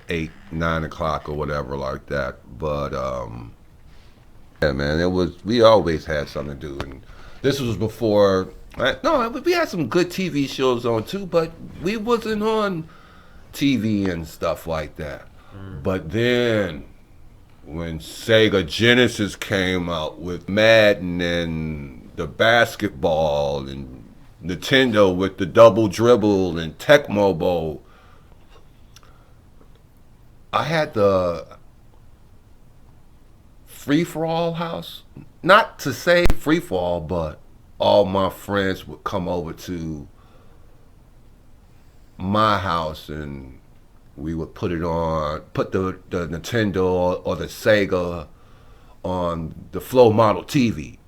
8, 9 o'clock or whatever like that. But yeah, man, we always had something to do. And this was before. No, we had some good TV shows on too, but we wasn't on TV and stuff like that. But then when Sega Genesis came out with Madden and the basketball, and Nintendo with the double dribble and Tecmo Bowl, I had the free-for-all house. Not to say free-for-all, but all my friends would come over to my house, and we would put the Nintendo or the Sega on the Flow Model TV.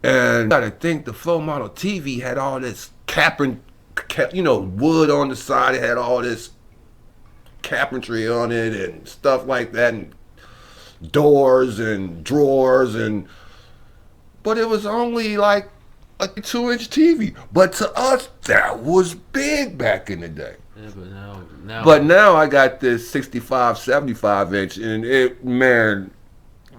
And I think the Flow Model TV had all this wood on the side. It had all this carpentry on it and stuff like that, and doors and drawers, but it was only like a 2-inch TV. But to us, that was big back in the day. Yeah, but But now I got this 65, 75 inch, and man.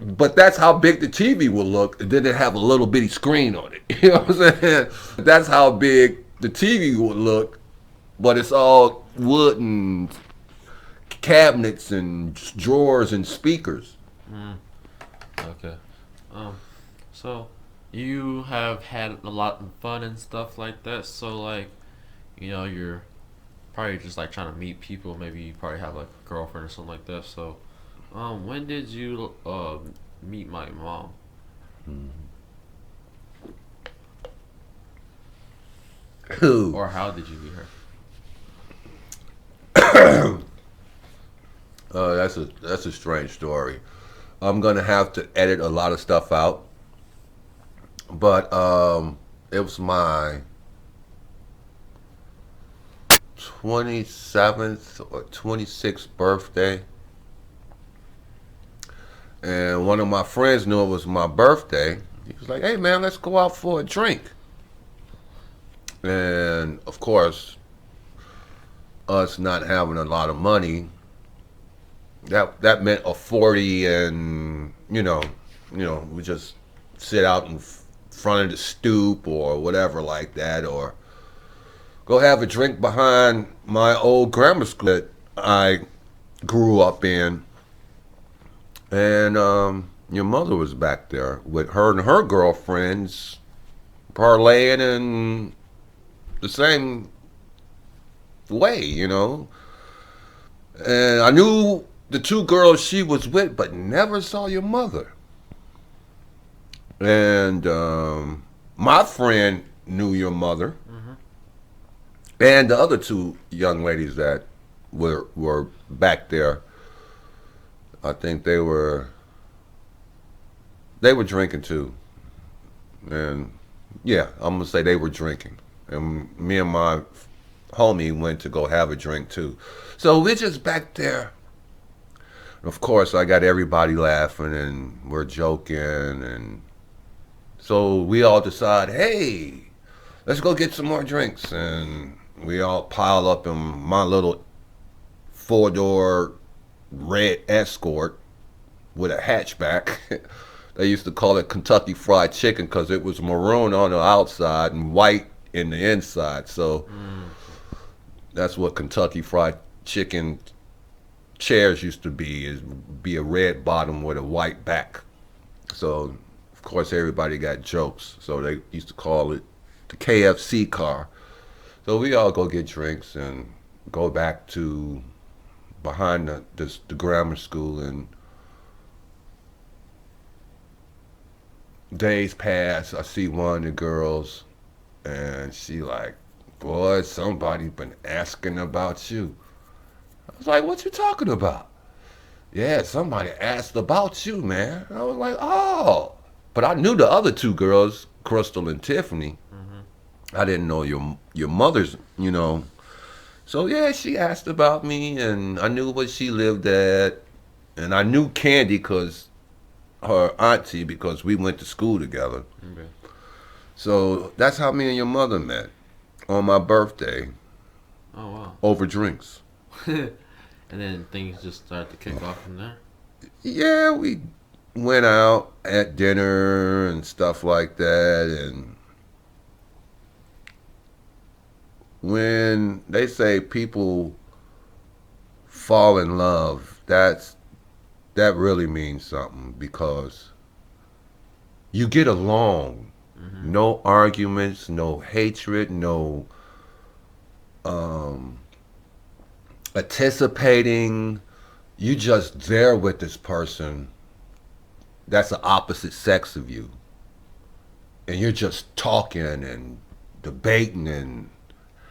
But that's how big the TV will look. And then it have a little bitty screen on it. You know what I'm saying? That's how big the TV would look. But it's all wood and cabinets and drawers and speakers. Okay. So you have had a lot of fun and stuff like that. So like, you're probably just like trying to meet people. Maybe you probably have like a girlfriend or something like that. So, when did you meet my mom? Who? Or how did you meet her? That's a strange story. I'm gonna have to edit a lot of stuff out. But it was my 27th or 26th birthday. And one of my friends knew it was my birthday. He was like, "Hey man, let's go out for a drink." And of course, us not having a lot of money, that meant a 40, and we just sit out in front of the stoop or whatever like that, or go have a drink behind my old grammar school that I grew up in. And your mother was back there with her and her girlfriends parlaying in the same way, And I knew the two girls she was with, but never saw your mother. And my friend knew your mother, and the other two young ladies that were back there. I think they were drinking too, and yeah, I'm gonna say they were drinking, and me and my homie went to go have a drink too. So we're just back there. Of course, I got everybody laughing and we're joking, and so we all decide, hey, let's go get some more drinks, and we all pile up in my little 4-door red Escort with a hatchback. They used to call it Kentucky Fried Chicken because it was maroon on the outside and white in the inside. So that's what Kentucky Fried Chicken chairs used to be a red bottom with a white back. So of course everybody got jokes. So they used to call it the KFC car. So we all go get drinks and go back to behind the grammar school, and days pass. I see one of the girls, and she like, "Boy, somebody been asking about you." I was like, "What you talking about?" "Yeah, somebody asked about you, man." I was like, "Oh," but I knew the other two girls, Crystal and Tiffany. I didn't know your mother's, So yeah, she asked about me, and I knew where she lived at, and I knew Candy because her auntie, because we went to school together. Okay. So that's how me and your mother met, on my birthday. Oh wow. Over drinks. And then things just started to kick off from there. Yeah, we went out at dinner and stuff like that, and when they say people fall in love, that really means something, because you get along. No arguments, no hatred, no anticipating. You just there with this person that's the opposite sex of you, and you're just talking and debating and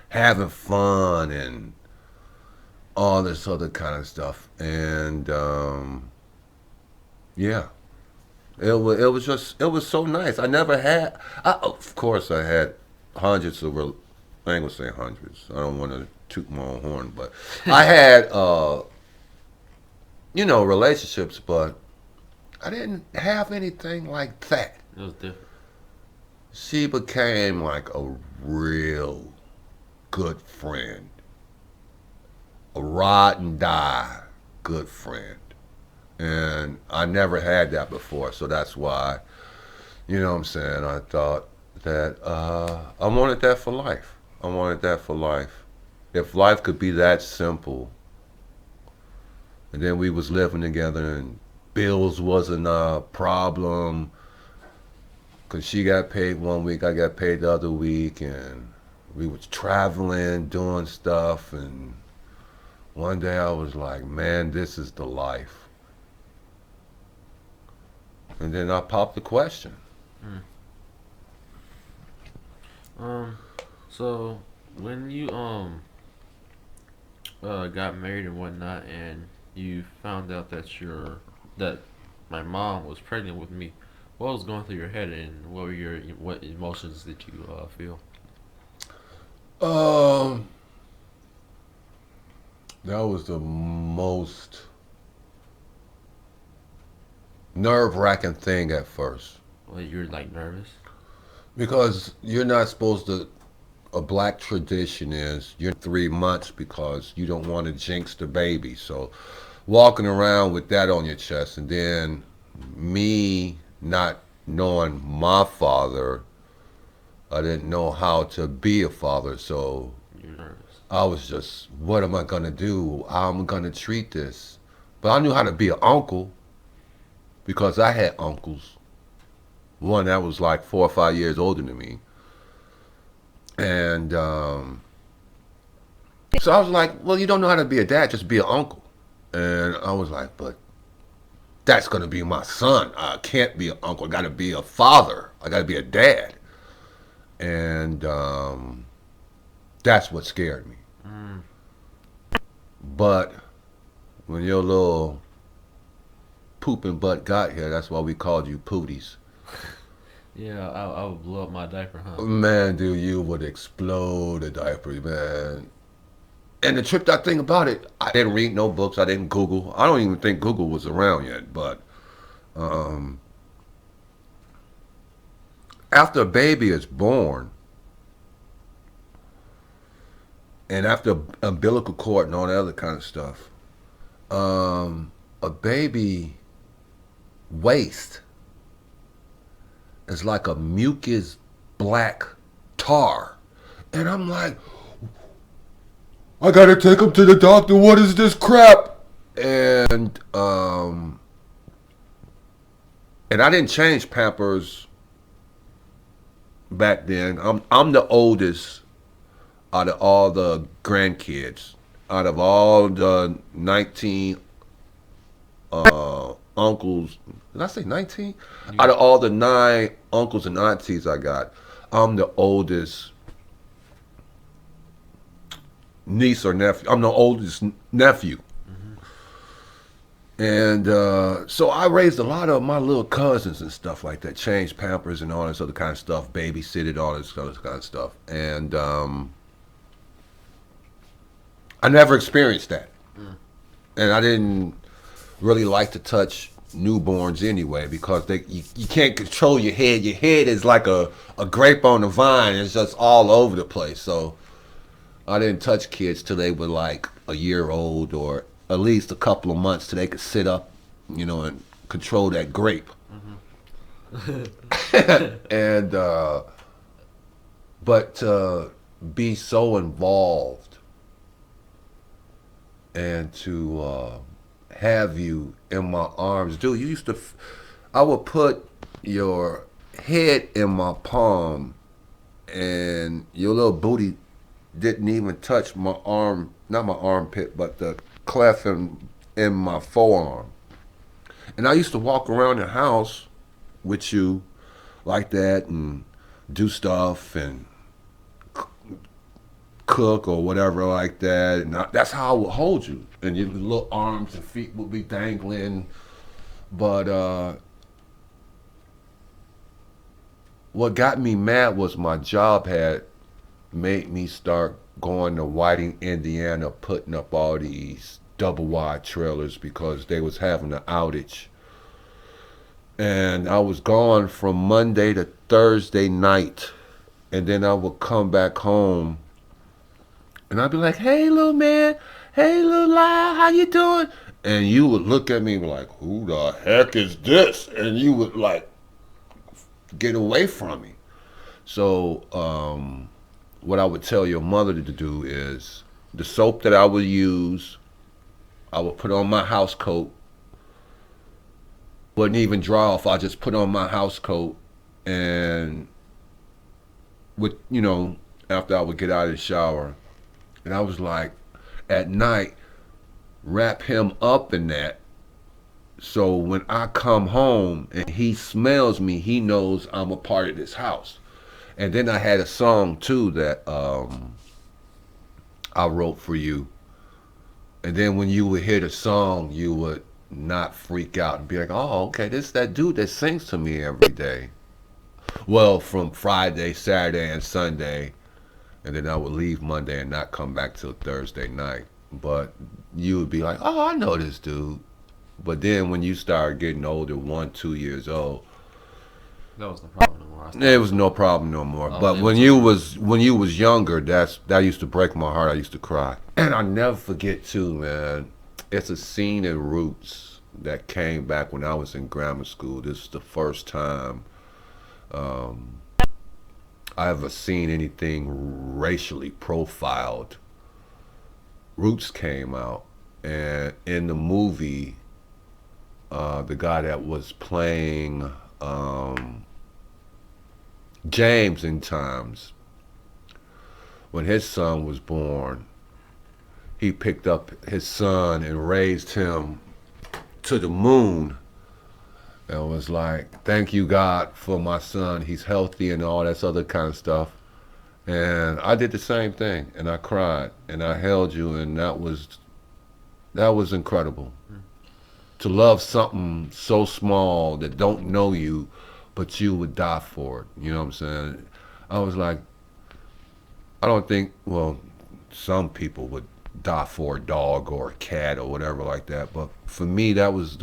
having fun and all this other kind of stuff. And yeah, it was so nice. Of course I had hundreds of I ain't gonna say hundreds. I don't want to toot my own horn, but I had, relationships, but I didn't have anything like that. It was different. She became like a real good friend, a ride and die good friend. And I never had that before, so that's why, what I'm saying, I thought that I wanted that for life. I wanted that for life. If life could be that simple, and then we was living together and bills wasn't a problem, because she got paid one week, I got paid the other week, and we was traveling, doing stuff, and one day I was like, man, this is the life. And then I popped the question. Mm. So when you got married and whatnot, and you found out that my mom was pregnant with me, what was going through your head, and what emotions did you feel? Um, that was the most nerve-wracking thing at first, Well, you were like nervous. because you're not supposed to. A black tradition is you're 3 months because you don't want to jinx the baby. So walking around with that on your chest, and then me not knowing my father, I didn't know how to be a father. So You're nervous. I was just, what am I gonna do? How am I gonna treat this? But I knew how to be an uncle because I had uncles. One that was like 4 or 5 years older than me, and so I was like, well, you don't know how to be a dad, just be an uncle. And I was like, but that's gonna be my son. I can't be an uncle. I gotta be a father. I gotta be a dad. And that's what scared me. Mm. But when your little pooping butt got here, that's why we called you Pooties. Yeah, I would blow up my diaper, huh? Man, dude, you would explode a diaper, man. And the tripped out thing about it, I didn't read no books. I didn't Google. I don't even think Google was around yet. But um, after a baby is born, and after umbilical cord and all that other kind of stuff, a baby waste is like a mucus black tar. And I'm like, I gotta take him to the doctor. What is this crap? And I didn't change Pampers back then. I'm the oldest out of all the grandkids. Out of all the 19 uncles, did I say 19? Out You, of all the 9 uncles and aunties I got, I'm the oldest niece or nephew. I'm the oldest nephew. hmm And so I raised a lot of my little cousins and stuff like that, changed Pampers and all this other kind of stuff, babysitted, all this other kind of stuff. And I never experienced that. mm. And I didn't really like to touch newborns anyway because you can't control your head. Your head is like a grape on the vine. It's just all over the place. So I didn't touch kids till they were like a year old or at least a couple of months till they could sit up, and control that grape. And but to be so involved and to have you in my arms, dude. I would put your head in my palm, and your little booty didn't even touch my arm, not my armpit, but the cleft in my forearm. And I used to walk around the house with you like that and do stuff and cook or whatever like that. And that's how I would hold you. And your little arms and feet would be dangling. But what got me mad was my job had made me start going to Whiting, Indiana, putting up all these double wide trailers because they was having an outage. And I was gone from Monday to Thursday night, and then I would come back home, and I'd be like, "Hey, little man, hey, little Lyle, how you doing?" And you would look at me like, "Who the heck is this?" And you would like get away from me. So, what I would tell your mother to do is the soap that I would use, I would put on my house coat. Wouldn't even dry off. I just put on my house coat and with after I would get out of the shower, and I was like, at night, wrap him up in that. So when I come home and he smells me, he knows I'm a part of this house. And then I had a song too that I wrote for you. And then when you would hear the song, you would not freak out and be like, "Oh, okay, this is that dude that sings to me every day." Well, from Friday, Saturday, and Sunday, and then I would leave Monday and not come back till Thursday night. But you would be like, "Oh, I know this dude." But then when you start getting older, 1, 2 years old, That was the problem. No more. I there stopped. was no problem no more. I was But able to. when you was younger, that used to break my heart. I used to cry. And I never forget too, man. It's a scene in Roots that came back when I was in grammar school. This is the first time um, I ever seen anything racially profiled. Roots came out, and in the movie, the guy that was playing James in Times, when his son was born, he picked up his son and raised him to the moon and was like, "Thank you, God, for my son. He's healthy," and all that other kind of stuff. And I did the same thing, and I cried, and I held you, and that was incredible. To love something so small that don't know you, but you would die for it. You know what I'm saying? I was like, I don't think, well, some people would die for a dog or a cat or whatever like that, but for me, that was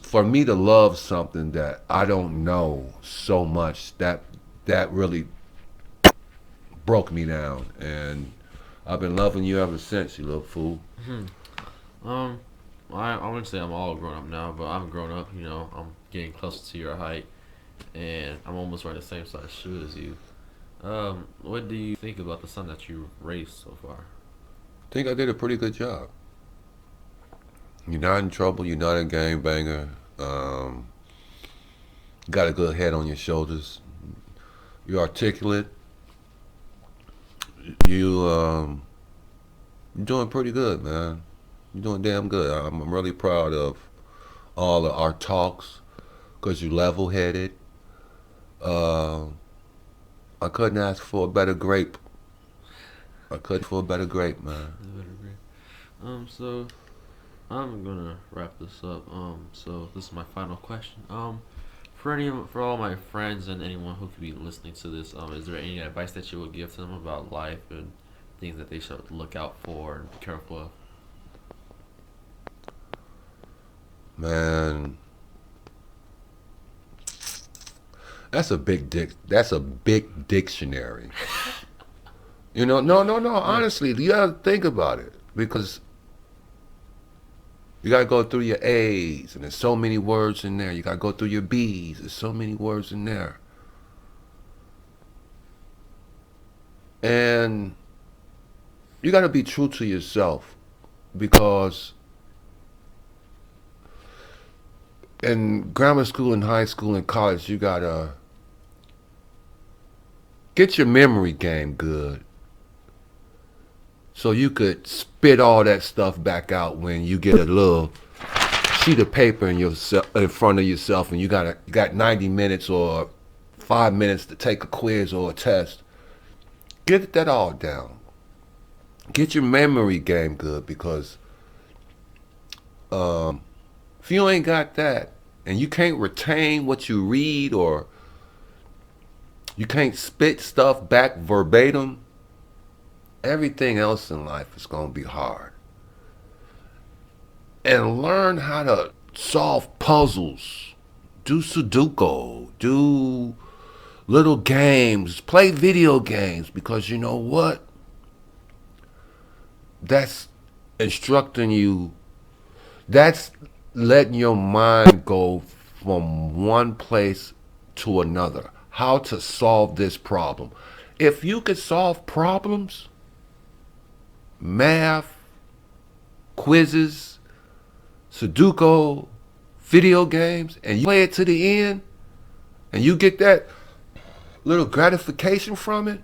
for me to love something that I don't know so much, that really broke me down, and I've been loving you ever since, you little fool. Um, I wouldn't say I'm all grown up now, but I'm grown up. I'm getting closer to your height, and I'm almost wearing the same size shoe as you. What do you think about the son that you raised so far? I think I did a pretty good job. You're not in trouble. You're not a gangbanger. Got a good head on your shoulders. You're articulate. You're doing pretty good, man. You're doing damn good. I'm really proud of all of our talks because you're level-headed. Uh, I couldn't ask for a better grape. Man. So I'm gonna wrap this up. So this is my final question. For all my friends and anyone who could be listening to this, is there any advice that you would give to them about life and things that they should look out for and be careful of? Man, That's a big dictionary. No. Yeah. Honestly, you gotta think about it because you gotta go through your A's, and there's so many words in there. You gotta go through your B's. There's so many words in there, and you gotta be true to yourself because in grammar school and high school and college, you gotta get your memory game good so you could spit all that stuff back out when you get a little sheet of paper in front of yourself, and you got 90 minutes or 5 minutes to take a quiz or a test. Get that all down. Get your memory game good because if you ain't got that and you can't retain what you read or you can't spit stuff back verbatim, everything else in life is going to be hard. And learn how to solve puzzles, do Sudoku, do little games, play video games, because you know what? That's instructing you, that's letting your mind go from one place to another. How to solve this problem. If you could solve problems, math, quizzes, Sudoku, video games, and you play it to the end, and you get that little gratification from it,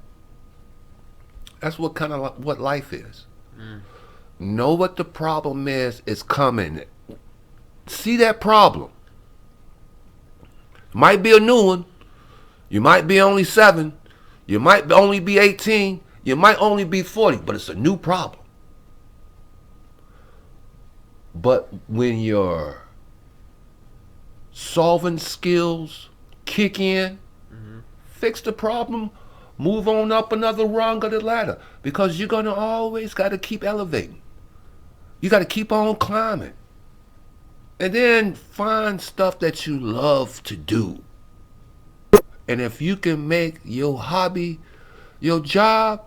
that's what kind of what life is. Know what the problem is. It's coming. See that problem. Might be a new one. You might be only 7. You might only be 18. You might only be 40, but it's a new problem. But when your solving skills kick in, fix the problem, move on up another rung of the ladder, because you're going to always got to keep elevating. You got to keep on climbing. And then find stuff that you love to do. And if you can make your hobby your job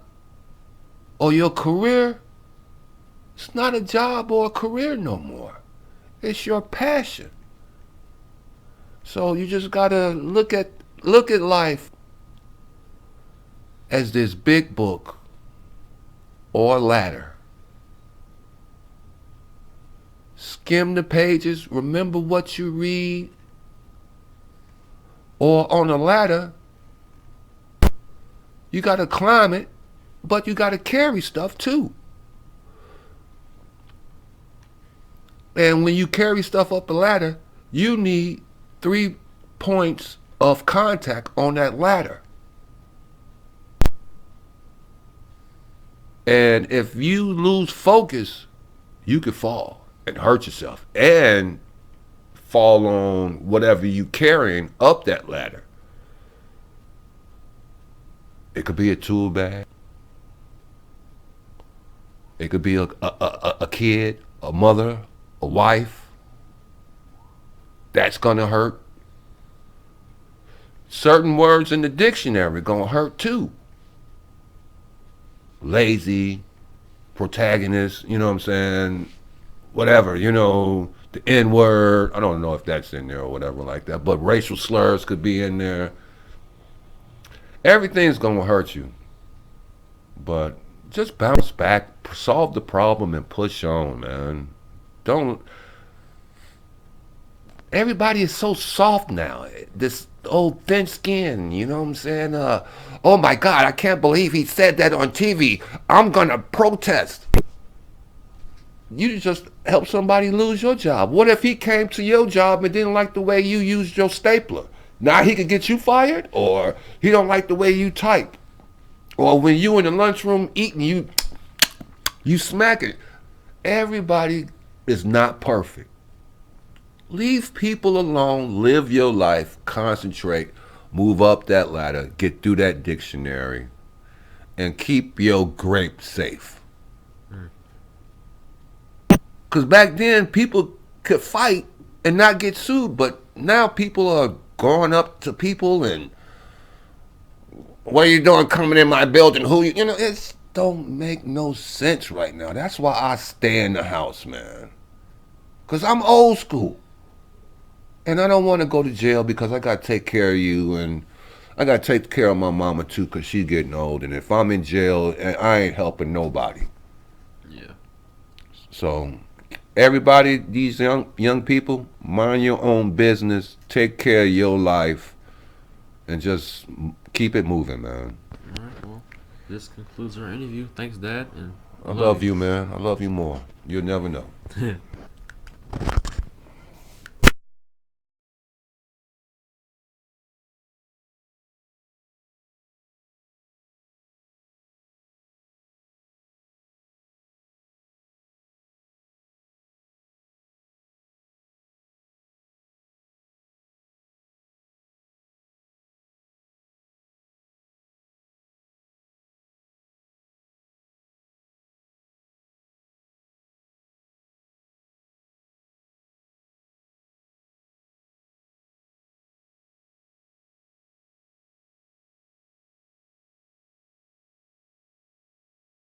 or your career, it's not a job or a career no more. It's your passion. So you just got to look at life as this big book or ladder. Skim the pages, remember what you read. Or on a ladder, you got to climb it, but you got to carry stuff too. And when you carry stuff up the ladder, you need 3 points of contact on that ladder. And if you lose focus, you could fall and hurt yourself and fall on whatever you carrying up that ladder. It could be a tool bag. It could be a kid, a mother, a wife. That's gonna hurt. Certain words in the dictionary gonna hurt too. Lazy, protagonist, you know what I'm saying? Whatever, the N-word. I don't know if that's in there or whatever like that, but racial slurs could be in there. Everything's gonna hurt you. But just bounce back, solve the problem, and push on, man. Don't. Everybody is so soft now. This old thin skin, you know what I'm saying? Oh my God, I can't believe he said that on TV. I'm gonna protest. You just help somebody lose your job. What if he came to your job and didn't like the way you used your stapler? Now he could get you fired? Or he don't like the way you type? Or when you in the lunchroom eating, you smack it. Everybody is not perfect. Leave people alone, live your life, concentrate, move up that ladder, get through that dictionary, and keep your grape safe. Because back then, people could fight and not get sued, but now people are going up to people and, what are you doing coming in my building? It don't make no sense right now. That's why I stay in the house, man. Because I'm old school. And I don't want to go to jail because I got to take care of you, and I got to take care of my mama too because she's getting old. And if I'm in jail, I ain't helping nobody. Yeah. So everybody, these young people, mind your own business, take care of your life, and just keep it moving, man. All right, well, this concludes our interview. Thanks, Dad. And I love you, man. I love you more. You'll never know.